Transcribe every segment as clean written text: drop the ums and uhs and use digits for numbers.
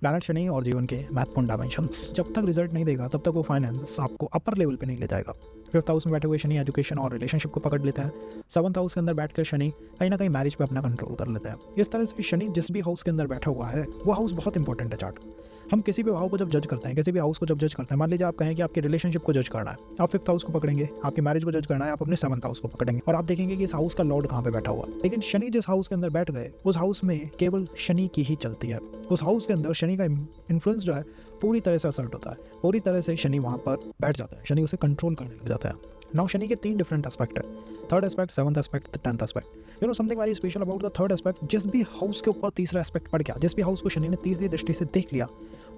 Planet Shani और जीवन के महत्वपूर्ण डायमेंशंस। जब तक रिजल्ट नहीं देगा तब तक वो फाइनेंस आपको अपर लेवल पे नहीं ले जाएगा। 5th हाउस में बैठे हुए शनि एजुकेशन और रिलेशनशिप को पकड़ लेते हैं। 7th हाउस के अंदर बैठकर शनि कहीं ना कहीं मैरिज पे अपना कंट्रोल कर लेते हैं। इस तरह से शनि जिस भी हाउस के अंदर बैठा हुआ है वो हाउस बहुत इंपॉर्टेंट है चार्ट। हम किसी भी भाव को जब जज करते हैं, किसी भी हाउस को जब जज करते हैं, मान लीजिए आप कहें कि आपके रिलेशनशिप को जज करना है, आप 5th हाउस को पकड़ेंगे। आपकी मैरिज को जज करना है, आप अपने 7th हाउस को पकड़ेंगे और आप देखेंगे कि इस हाउस का लॉर्ड कहाँ पे बैठा हुआ है। लेकिन शनि जिस हाउस के अंदर बैठ गए उस हाउस में केवल शनि की ही चलती है। उस हाउस के अंदर शनि का इन्फ्लुएंस जो है पूरी तरह से असर्ट होता है, पूरी तरह से शनि वहाँ पर बैठ जाता है, शनि उसे कंट्रोल करने लग जाता है। नाउ शनि के 3 डिफरेंट एस्पेक्ट है, 3rd aspect, 7th aspect, 10th aspect. You know something very special about the 3rd aspect, जिस भी हाउस के ऊपर तीसरा एस्पेक्ट पड़ गया, जिस भी हाउस को शनि ने तीसरी दृष्टि से देख लिया,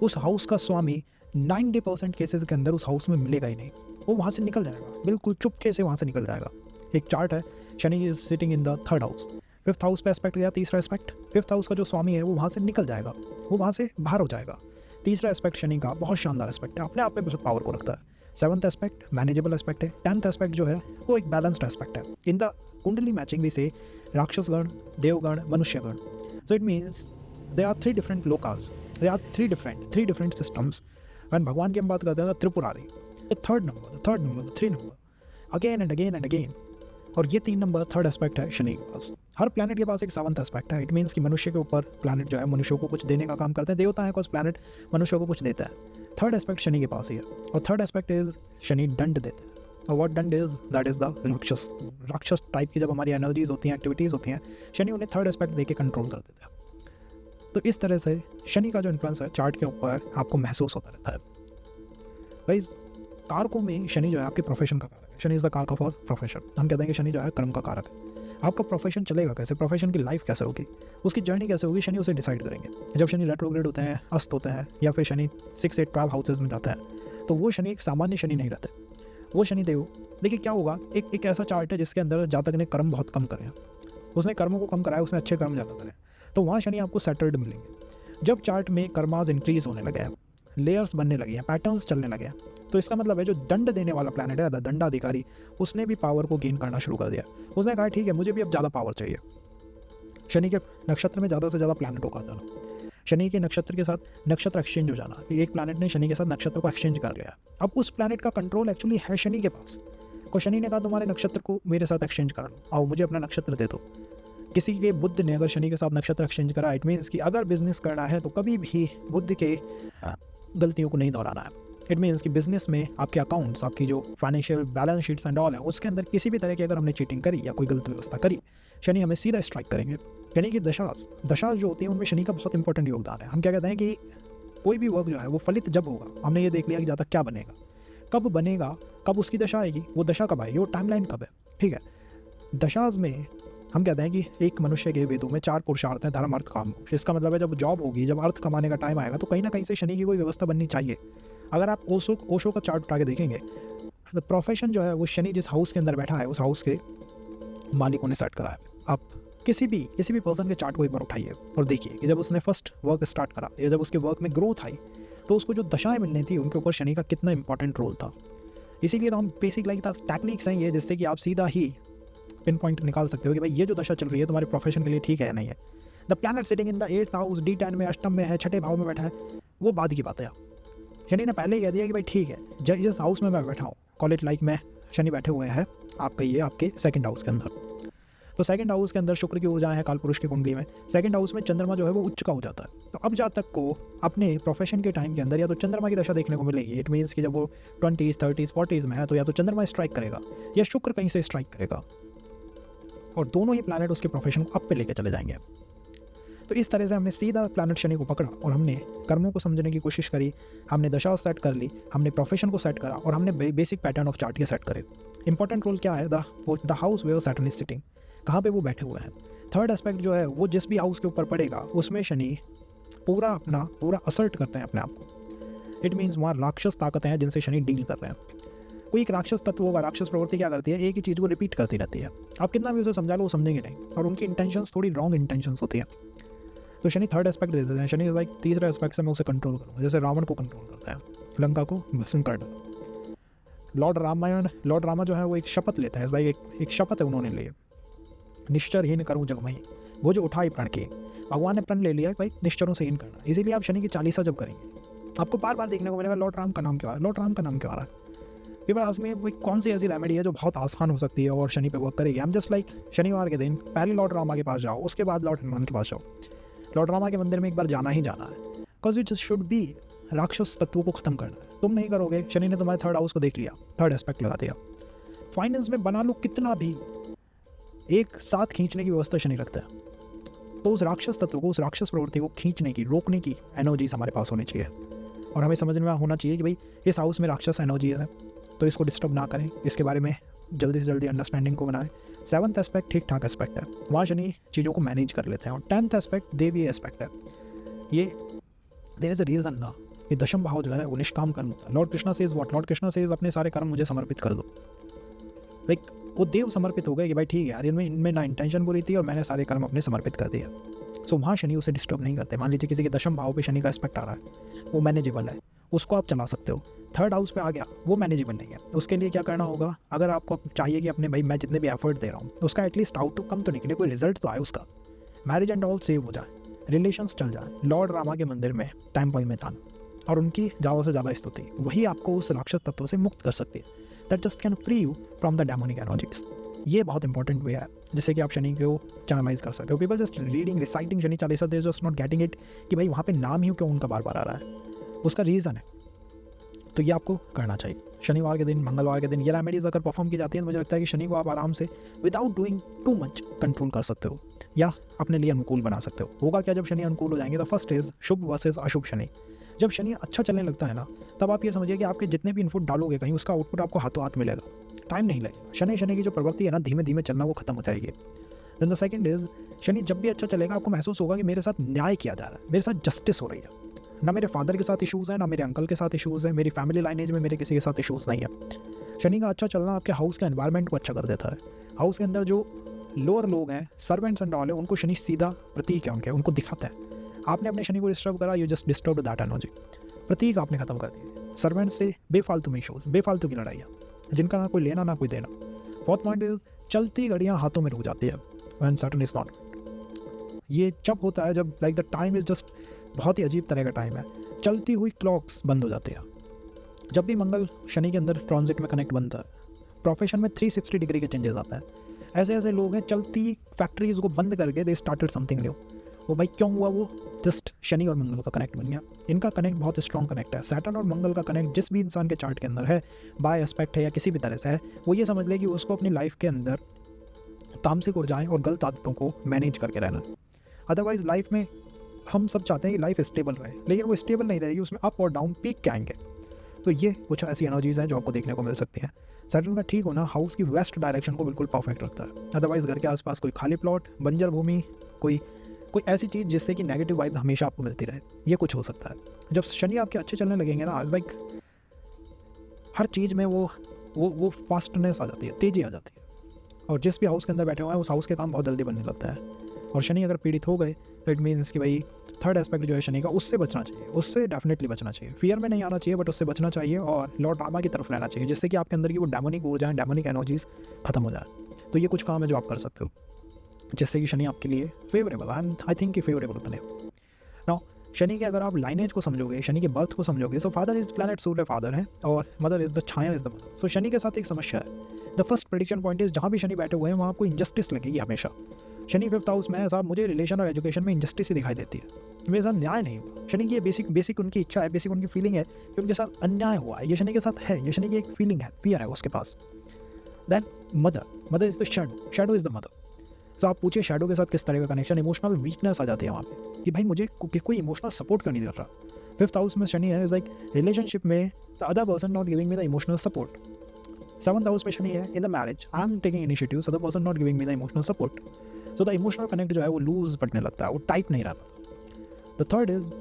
उस हाउस का स्वामी 90% केसेस के अंदर उस हाउस में मिलेगा ही नहीं, वो वहाँ से निकल जाएगा, बिल्कुल चुपके से वहाँ से निकल जाएगा। एक चार्ट है, Shani is sitting in the 3rd house, 5th house पे एस्पेक्ट गया, तीसरा एस्पेक्ट, 5th हाउस का जो स्वामी है वो वहाँ से निकल जाएगा, वो वहाँ से बाहर हो जाएगा। तीसरा एस्पेक्ट शनि का बहुत शानदार एस्पेक्ट है, अपने आप में बहुत पावर को रखता है। 7th एस्पेक्ट मैनेजेबल एस्पेक्ट है। 10th एस्पेक्ट जो है वो एक बैलेंस्ड एस्पेक्ट है। In the kundli matching we say राक्षसगण, देवगण, मनुष्यगण। So it means they are 3 different लोकास, they are 3 different systems. When भगवान की हम बात करते हैं Tripurari, the 3rd number, the 3 number, again and again. और ये 3 नंबर 3rd एस्पेक्ट है शनि के पास। हर प्लैनेट के पास एक 7th एस्पेक्ट है। इट मीन्स कि मनुष्य के ऊपर प्लैनेट जो है मनुष्यों को कुछ देने का काम करते हैं, देवता है बिकॉज प्लैनेट मनुष्यों को कुछ देता है। 3rd एस्पेक्ट शनि के पास ही है और 3rd एस्पेक्ट इज शनि दंड देते हैं। और व्हाट दंड इज, दैट इज द राक्षस टाइप की जब हमारी एनर्जीज होती हैं, एक्टिविटीज़ होती हैं, शनि उन्हें 3rd एस्पेक्ट देके कंट्रोल कर देता है। तो इस तरह से शनि का जो इन्फ्लुएंस है चार्ट के ऊपर आपको महसूस होता रहता है। गाइस, कारकों में शनि जो है आपके प्रोफेशन का कारक है। शनि इज द कारक फॉर प्रोफेशन। हम कहते हैं कि शनि जो है कर्म का कारक है। आपका प्रोफेशन चलेगा कैसे, प्रोफेशन की लाइफ कैसे होगी, उसकी जर्नी कैसे होगी, शनि उसे डिसाइड करेंगे। जब शनि रेट्रोग्रेड होते हैं, अस्त होते हैं, या फिर शनि 6, 8, 12 हाउसेज में जाता है, तो वो शनि एक सामान्य शनि नहीं रहते, वो शनि देव। देखिए क्या होगा, एक ऐसा चार्ट है जिसके अंदर जातक ने कर्म बहुत कम करे हैं, उसने कर्मों को कम कराया, उसने अच्छे कर्म ज़्यादा करे, तो वहाँ शनि आपको सेटल्ड मिलेंगे। जब चार्ट में कर्माज इंक्रीज होने लगे हैं, लेयर्स बनने लगे हैं, पैटर्न्स चलने लगे हैं, तो इसका मतलब है जो दंड देने वाला प्लैनेट है, दंडाधिकारी, उसने भी पावर को गेन करना शुरू कर दिया। उसने कहा ठीक है, मुझे भी अब ज़्यादा पावर चाहिए। शनि के नक्षत्र में ज़्यादा से ज़्यादा प्लैनेट होगा जाना, शनि के नक्षत्र के साथ नक्षत्र एक्सचेंज हो जाना, एक प्लैनेट ने शनि के साथ नक्षत्र को एक्सचेंज कर लिया। अब उस प्लैनेट का कंट्रोल एक्चुअली है शनि के पास। को शनि ने कहा तुम्हारे नक्षत्र को मेरे साथ एक्सचेंज कर लो, आओ मुझे अपना नक्षत्र दे दो। किसी के बुध ने अगर शनि के साथ नक्षत्र एक्सचेंज करा, इट मीन्स कि अगर बिजनेस करना है तो कभी भी बुध के गलतियों को नहीं दोहराना है। इट मीन्स कि बिजनेस में आपके अकाउंट्स, आपकी जो financial balance sheets and all है, उसके अंदर किसी भी तरह की अगर हमने चीटिंग करी या कोई गलत व्यवस्था करी, शनि हमें सीधा स्ट्राइक करेंगे। शनि की दशा जो होती है उनमें शनि का बहुत इंपॉर्टेंट योगदान है। हम क्या कहते हैं कि कोई भी वर्क जो है वो फलित जब होगा, हमने ये देख लिया कि ज़्यादा क्या बनेगा, कब बनेगा, कब उसकी दशा आएगी, वो दशा कब आएगी, वो टाइमलाइन कब है, ठीक है। दशाज में हम कहते हैं कि एक मनुष्य के वेदों में 4 पुरुषार्थ हैं, धर्म, अर्थ, काम। इसका मतलब है जब जॉब होगी, जब अर्थ कमाने का टाइम आएगा, तो कहीं ना कहीं से शनि की कोई व्यवस्था बननी चाहिए। अगर आप ओशो का चार्ट उठा के देखेंगे, तो प्रोफेशन जो है वो शनि जिस हाउस के अंदर बैठा है उस हाउस के मालिकों ने सेट करा है। आप किसी भी पर्सन के चार्ट को एक बार उठाइए और देखिए कि जब उसने फर्स्ट वर्क स्टार्ट करा या जब उसके वर्क में ग्रोथ आई, तो उसको जो दशाएं मिलनी थी उनके ऊपर शनि का कितना इंपॉर्टेंट रोल था। इसीलिए तो हम बेसिक लाइक टेक्निक्स हैं ये, जिससे कि आप सीधा ही पिन पॉइंट निकाल सकते हो कि भाई ये जो दशा चल रही है तुम्हारे प्रोफेशन के लिए ठीक है या नहीं है। The planet sitting in the 8th house, D10 में, अष्टम में है, 6ठे भाव में बैठा है, वो बाद की बात है। शनि ने पहले ही कह दिया कि भाई ठीक है, जिस हाउस में मैं बैठा हूँ, कॉल इट लाइक मैं शनि बैठे हुए हैं आपका ये आपके 2nd हाउस के अंदर। तो 2nd हाउस के अंदर शुक्र की ऊर्जाएं हैं कालपुरुष की कुंडली में। 2nd हाउस में चंद्रमा जो है वो उच्च का हो जाता है। तो अब जातक को अपने प्रोफेशन के टाइम के अंदर या तो चंद्रमा की दशा देखने को मिलेगी। इट मीन्स कि जब वो 20s, 30s, 40s में है, तो या तो चंद्रमा स्ट्राइक करेगा या शुक्र कहीं से स्ट्राइक करेगा, और दोनों ही प्लैनेट उसके प्रोफेशन को अप पे लेके चले जाएंगे। तो इस तरह से हमने सीधा प्लैनेट शनि को पकड़ा और हमने कर्मों को समझने की कोशिश करी, हमने दशा सेट कर ली, हमने प्रोफेशन को सेट करा और हमने बेसिक पैटर्न ऑफ चार्ट के सेट करे। इंपॉर्टेंट रोल क्या है, the house where Saturn is sitting, कहाँ पे वो बैठे हुए हैं। 3rd एस्पेक्ट जो है वो जिस भी हाउस के ऊपर पड़ेगा उसमें शनि पूरा असर्ट करते हैं अपने आप को। इट मीन्स वहाँ राक्षस ताकतें हैं जिनसे शनि डील कर रहे हैं। कोई एक राक्षस तत्व होगा, राक्षस प्रवृत्ति क्या करती है, एक ही चीज़ को रिपीट करती रहती है। आप कितना भी उसे समझा लो वो समझेंगे नहीं, और उनकी इंटेंशंस थोड़ी रॉन्ग इंटेंशंस होती है। तो शनि 3rd एस्पेक्ट दे देते हैं। शनि इज लाइक तीसरा एस्पेक्ट से मैं उसे कंट्रोल करूँगा, जैसे रावण को कंट्रोल करता है, लंका को भस्म कर देता। लॉर्ड रामा जो है वो एक शपथ लेता है, लाइक एक शपथ है उन्होंने ली, निश्चरहीन करूँ जगमही, वो जो उठाई प्रण की, भगवान ने प्रण ले लिया है भाई निश्चरों से हीन करना, इसीलिए आप शनि की चालीसा जब करेंगे आपको बार बार देखने को मिलेगा लॉर्ड राम का नाम क्यों आ रहा है, लॉर्ड राम का नाम क्यों आ रहा है। पीपल आस्क मी भाई कौन सी ऐसी रेमेडी है जो बहुत आसान हो सकती है और शनि पे वर्क करेगी। आई एम जस्ट लाइक शनिवार के दिन पहले लॉर्ड रामा के पास जाओ, उसके बाद लॉर्ड हनुमान के पास जाओ। लॉर्ड रामा के मंदिर में एक बार जाना ही जाना है, बिकॉज इट शुड बी राक्षस तत्वों को खत्म करना है। तुम नहीं करोगे, शनि ने तुम्हारे थर्ड हाउस को देख लिया, थर्ड एस्पेक्ट लगा दिया। फाइनेंस में बना लो कितना भी, एक साथ खींचने की व्यवस्था शनि रखता है। तो उस राक्षस तत्व को, उस राक्षस प्रवृत्ति को खींचने की, रोकने की एनर्जीज हमारे पास होनी चाहिए और हमें समझ में होना चाहिए कि भाई इस हाउस में राक्षस एनर्जीज है तो इसको डिस्टर्ब ना करें, इसके बारे में जल्दी से जल्दी अंडरस्टैंडिंग को बनाएं। 7th एस्पेक्ट ठीक ठाक एस्पेक्ट है, वहाँ शनि चीज़ों को मैनेज कर लेते हैं। और 10th एस्पेक्ट देवी एस्पेक्ट है। ये देयर इज़ अ रीज़न ना, ये दशम भाव जो है वो निष्काम कर्म होता है। Lord Krishna says what, Lord Krishna says अपने सारे कर्म मुझे समर्पित कर दो। लाइक वो देव समर्पित हो गए कि भाई ठीक है यार, इनमें ना इंटेंशन बुरी थी और मैंने सारे कर्म अपने समर्पित कर दिए। सो वहाँ शनि उसे डिस्टर्ब नहीं करते। मान लीजिए किसी के दशम भाव पे शनि का एस्पेक्ट आ रहा है, वो मैनेजेबल है, उसको आप चला सकते हो। थर्ड हाउस पे आ गया, वो मैनेजेबल नहीं है। उसके लिए क्या करना होगा, अगर आपको चाहिए कि अपने भाई मैं जितने भी एफर्ट दे रहा हूँ उसका एटलीस्ट आउटकम तो निकले, कोई रिजल्ट तो आए उसका, मैरिज एंड ऑल सेव हो जाए, रिलेशंस चल जाए, लॉर्ड रामा के मंदिर में टेम्पल में जाना और उनकी ज़्यादा से ज़्यादा स्तुति, वही आपको उस राक्षस तत्व से मुक्त कर सकती है। That just can free you from the demonic energies. ये बहुत इंपॉर्टेंट वे है जिससे कि आप शनि को चैनलाइज कर सकते हो। People just reading reciting Shani Chalisa, they just not getting it कि भाई वहाँ पे नाम ही क्यों उनका बार बार आ रहा है, उसका रीज़न है। तो ये आपको करना चाहिए शनिवार के दिन, मंगलवार के दिन। ये रेमेडीज़ अगर परफॉर्म की जाती है तो मुझे लगता है कि शनि को आप आराम से without doing too much control कर सकते हो या अपने लिए अनुकूल बना सकते हो। होगा क्या जब शनि अनुकूल हो जाएंगे, तो फर्स्ट इज शुभ वर्सेस अशुभ शनि। जब शनि अच्छा चलने लगता है ना, तब आप ये समझिए कि आपके जितने भी इनपुट डालोगे कहीं, उसका आउटपुट आपको हाथों हाथ मिलेगा, टाइम नहीं लगेगा। शनि की जो प्रवृत्ति है ना, धीमे धीमे चलना, वो खत्म हो जाएगी। Then the second is, Shani जब भी अच्छा चलेगा आपको महसूस होगा कि मेरे साथ न्याय किया जा रहा है, मेरे साथ जस्टिस हो रही है। ना मेरे फादर के साथ इशूज़ हैं, ना मेरे अंकल के साथ इशूज़ हैं, मेरी फैमिली लाइनेज में मेरे किसी के साथ इशूज़ नहीं है। शनि का अच्छा चलना आपके हाउस के एनवायरनमेंट को अच्छा कर देता है। हाउस के अंदर जो लोअर लोग हैं, सर्वेंट्स एंड ऑल है, उनको शनि सीधा प्रतीक है उनको दिखाता है। आपने अपने शनि को डिस्टर्ब करा, you just disturb that energy. Prateek आपने खत्म कर दिए। सर्वेंट से बेफालतू में इशूज़, बेफालतू की लड़ाइयाँ जिनका ना कोई लेना ना कोई देना। फोर्थ पॉइंट इज, चलती घड़ियाँ हाथों में रुक जाती है व्हेन सैटर्न इज नॉट। ये जब होता है जब like the time is just, बहुत ही अजीब तरह का टाइम है, चलती हुई क्लॉक्स बंद हो जाती है। जब भी मंगल शनि के अंदर ट्रांजिट में कनेक्ट बनता है, प्रोफेशन में 360 डिग्री के चेंजेस आता है। ऐसे ऐसे लोग हैं चलती फैक्ट्रीज को बंद करके दे स्टार्टेड समथिंग न्यू। वो भाई क्यों हुआ, वो जस्ट शनि और मंगल का कनेक्ट बन गया। इनका कनेक्ट बहुत स्ट्रॉन्ग कनेक्ट है। सैटर्न और मंगल का कनेक्ट जिस भी इंसान के चार्ट के अंदर है, बाय एस्पेक्ट है या किसी भी तरह से है, वो ये समझ ले कि उसको अपनी लाइफ के अंदर तामसिक ऊर्जाएं और गलत आदतों को मैनेज करके रहना। अदरवाइज लाइफ में हम सब चाहते हैं कि लाइफ स्टेबल रहे, लेकिन वो स्टेबल नहीं रहेगी, उसमें अप और डाउन पीक के आएंगे। तो ये कुछ ऐसी एनर्जीज हैं जो आपको देखने को मिल सकती हैं। सैटर्न का ठीक होना हाउस की वेस्ट डायरेक्शन को बिल्कुल परफेक्ट रखता है। अदरवाइज घर के आसपास कोई खाली प्लॉट, बंजर भूमि, कोई ऐसी चीज़ जिससे कि नेगेटिव वाइब हमेशा आपको मिलती रहे, ये कुछ हो सकता है। जब शनि आपके अच्छे चलने लगेंगे ना, लाइक हर चीज़ में वो फास्टनेस आ जाती है, तेज़ी आ जाती है, और जिस भी हाउस के अंदर बैठे हुए हैं उस हाउस के काम बहुत जल्दी बनने लगता है। और शनि अगर पीड़ित हो गए तो इट मीन्स कि भाई थर्ड एस्पेक्ट जो है शनि का, उससे बचना चाहिए, उससे डेफिनेटली बचना चाहिए। फियर में नहीं आना चाहिए, बट उससे बचना चाहिए और लॉर्ड रामा की तरफ रहना चाहिए, जिससे कि आपके अंदर की वो डेमोनिक ऊर्जाएं, डेमोनिक एनर्जीज खत्म हो जाए। तो ये कुछ काम है जो आप कर सकते हो जिससे कि शनि आपके लिए फेवरेबल, आई थिंक कि फेवरेबल बने। नाउ शनि के अगर आप लाइनेज को समझोगे, शनि के बर्थ को समझोगे, so father is planet Surya father है और mother is the Chhaya is the mother. So Shani के साथ एक समस्या है। The first prediction point is, जहाँ भी शनि बैठे हुए हैं वहाँ आपको इंजस्टिस लगेगी हमेशा। शनि 5th हाउस में है साहब, मुझे रिलेशन और एजुकेशन में इंजस्टिस ही दिखाई देती है, मेरे साथ न्याय नहीं हुआ। शनि की ये बेसिक उनकी इच्छा है, बेसिक उनकी फीलिंग है कि उनके साथ अन्याय हुआ है। ये शनि के साथ है, ये शनि की एक फीलिंग है, फियर है उसके पास। Then mother is the shadow is the mother. तो आप पूछिए शैडो के साथ किस तरह का कनेक्शन, इमोशनल वीकनेस आ जाती है वहाँ पे कि भाई मुझे कोई इमोशनल सपोर्ट क्यों नहीं कर रहा। 5th हाउस में शनि है, इज लाइक रिलेशनशिप में the other person not giving me the emotional support. 7th house में शनि है, in the marriage I am taking initiative, other person not giving me the emotional support. So the emotional connect जो है वो loose पड़ने लगता है, वो tight नहीं रहता। द थर्ड इज,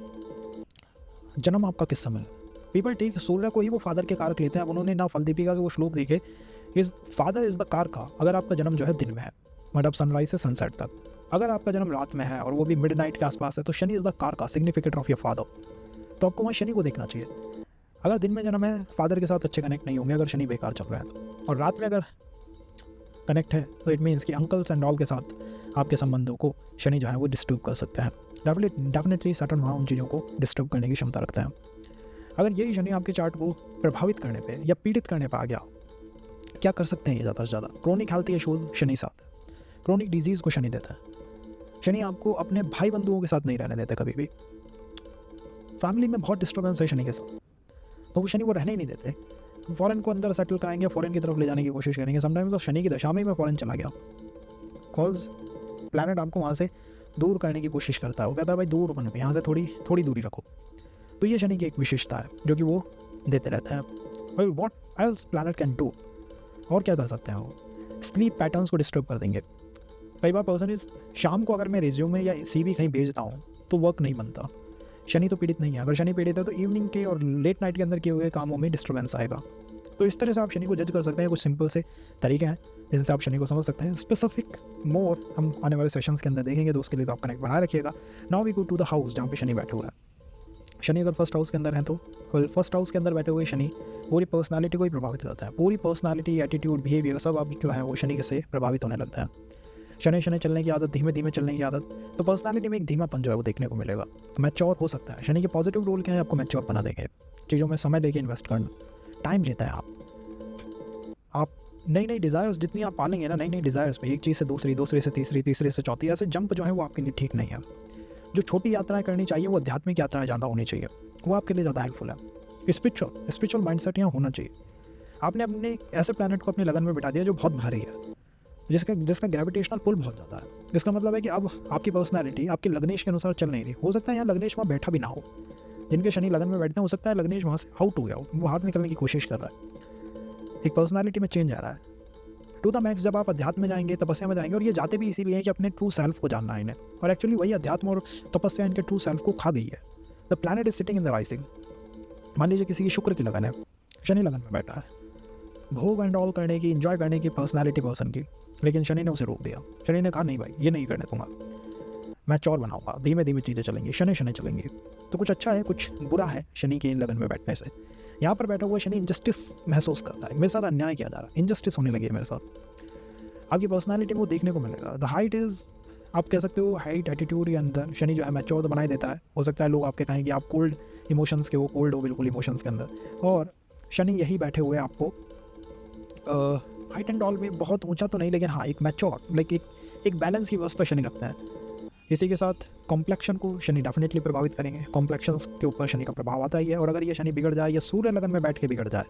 जन्म आपका किस समय है। पीपल ठीक सूर्य को ही वो फादर के कारक लेते हैं। अब उन्होंने ना फल दीपिका के वो श्लोक देखे, is father is the car का, अगर आपका जन्म जो है दिन में है, मतलब सनराइज से सनसेट तक। अगर आपका जन्म रात में है और वो भी मिडनाइट के आसपास है, तो शनि इज द कार का, सिग्निफिकेंट ऑफ योर फादर। तो आपको वहाँ शनि को देखना चाहिए। अगर दिन में जन्म है, फादर के साथ अच्छे कनेक्ट नहीं होंगे अगर शनि बेकार चल रहा है तो। और रात में अगर कनेक्ट है तो इट मीन्स कि अंकल्स एंड ऑल के साथ आपके संबंधों को शनि जो है वो डिस्टर्ब कर सकते हैं। डेफिनेटली सैटर्न वहाँ उन चीज़ों को डिस्टर्ब करने की क्षमता रखता है। अगर यही शनि आपके चार्ट को प्रभावित करने पे या पीड़ित करने पे आ गया, क्या कर सकते हैं ये ज़्यादा से ज़्यादा? क्रोनिक हेल्थ इशूज शनि साथ, क्रोनिक डिजीज़ को शनि देता है। शनि आपको अपने भाई बंधुओं के साथ नहीं रहने देते कभी भी। फैमिली में बहुत डिस्टर्बेंस है शनि के साथ, तो वो शनि वो रहने ही नहीं देते। फॉरेन को अंदर सेटल कराएंगे, फॉरेन की तरफ ले जाने की कोशिश करेंगे। समटाइम्स तो शनि की दशा में मैं फॉरेन चला गया, कॉज प्लैनेट आपको वहाँ से दूर करने की कोशिश करता है। वो कहता है भाई दूर बनो, यहाँ से थोड़ी दूरी रखो। तो ये शनि की एक विशेषता है जो कि वो देते रहते हैं। भाई what else planet can do, और क्या कर सकते हैं वो? स्लीप पैटर्न्स को डिस्टर्ब कर देंगे। कई बार पर्सन इज शाम को अगर मैं रिज्यूमे या CV कहीं भेजता हूँ तो वर्क नहीं बनता। शनि तो पीड़ित नहीं है। अगर शनि पीड़ित है तो इवनिंग के और लेट नाइट के अंदर किए हुए कामों में डिस्टर्बेंस आएगा। तो इस तरह से आप शनि को जज कर सकते हैं। कुछ सिंपल से तरीके हैं जिनसे आप शनि को समझ सकते हैं। स्पेसिफिक मोर हम आने वाले सेशंस के अंदर देखेंगे, तो उसके लिए तो आप कनेक्ट बनाए रखिएगा। Now we go to the house जहाँ पे शनि बैठे हुआ है। शनि अगर फर्स्ट हाउस के अंदर है तो फर्स्ट हाउस के अंदर बैठे हुए शनि पूरी पर्सनालिटी को ही प्रभावित करता है। पूरी पर्सनालिटी, एटीट्यूड, बिहेवियर सब अब जो है वो शनि के से प्रभावित होने लगता है। शनि चलने की आदत, धीमे धीमे चलने की आदत, तो पर्सनालिटी में एक धीमापन जो है वो देखने को मिलेगा। मैच्योर हो सकता है। शनि के पॉजिटिव रोल क्या है? आपको मैच्योर बना देंगे। चीज़ों में समय लेके इन्वेस्ट करना, टाइम लेता है। आप नई डिज़ायर्स जितनी आप पालेंगे ना, नई डिज़ायर्स पे, एक चीज़ से दूसरी, दूसरे से तीसरी, तीसरे से चौथी, ऐसे जंप जो है वो आपके लिए ठीक नहीं है। जो छोटी यात्राएं करनी चाहिए वो आध्यात्मिक यात्राएं ज़्यादा होनी चाहिए, वो आपके लिए ज़्यादा हेल्पफुल है। स्पिरिचुअल माइंडसेट यहाँ होना चाहिए। आपने अपने ऐसे प्लैनेट को अपनी लगन में बिठा दिया जो बहुत भारी है, जिसका ग्रेविटेशनल पुल बहुत ज़्यादा है। इसका मतलब है कि अब आपकी पर्सनैलिटी आपके लग्नेश के अनुसार चल नहीं रही। हो सकता है यहाँ लग्नेश वहाँ बैठा भी ना हो। जिनके शनि लगन में बैठते हैं हो सकता है लग्नेश वहाँ से आउट हो गया हो, वो बाहर निकलने की कोशिश कर रहा है। एक पर्सनैलिटी में चेंज आ रहा है टू द मैक्स। जब आप अध्यात्म में जाएंगे, तपस्या में जाएंगे, और ये जाते भी इसीलिए हैं कि अपने ट्रू सेल्फ को जानना है इन्हें। और एक्चुअली वही अध्यात्म और तपस्या इनके ट्रू सेल्फ को खा गई है। The planet is sitting in the rising. मान लीजिए किसी की शुक्र की लगन है, शनि लगन में बैठा है, भोग एंड ऑल करने की, इंजॉय करने की पर्सनैलिटी पर्सन की, लेकिन शनि ने उसे रोक दिया। शनि ने कहा नहीं भाई, ये नहीं करने दूंगा, मैं चौर बनाऊंगा, धीमे धीमे चीज़ें चलेंगी, शनि चलेंगी। तो कुछ अच्छा है, कुछ बुरा है शनि के इन लगन में बैठने से। यहाँ पर बैठा हुआ शनि इंजस्टिस महसूस करता है, मेरे साथ अन्याय किया जा रहा है, इंजस्टिस होने लगी है मेरे साथ। आपकी पर्सनैलिटी में वो देखने को मिलेगा। द हाइट इज़, आप कह सकते हो हाइट, एटीट्यूड या अंदर शनि जो है मैच्योर तो बनाई देता है। हो सकता है लोग आपके कहें कि आप कोल्ड इमोशंस के हो, कोल्ड हो बिल्कुल इमोशंस के अंदर। और शनि यही बैठे हुए आपको हाइट एंड ऑल में बहुत ऊंचा तो नहीं, लेकिन हाँ एक मैच्योर, लाइक एक बैलेंस की व्यवस्था शनि रखता है। इसी के साथ कॉम्प्लेक्शन को शनि डेफिनेटली प्रभावित करेंगे। कॉम्प्लेक्शंस के ऊपर शनि का प्रभाव आता ही है। और अगर ये शनि बिगड़ जाए या सूर्य लगन में बैठ के बिगड़ जाए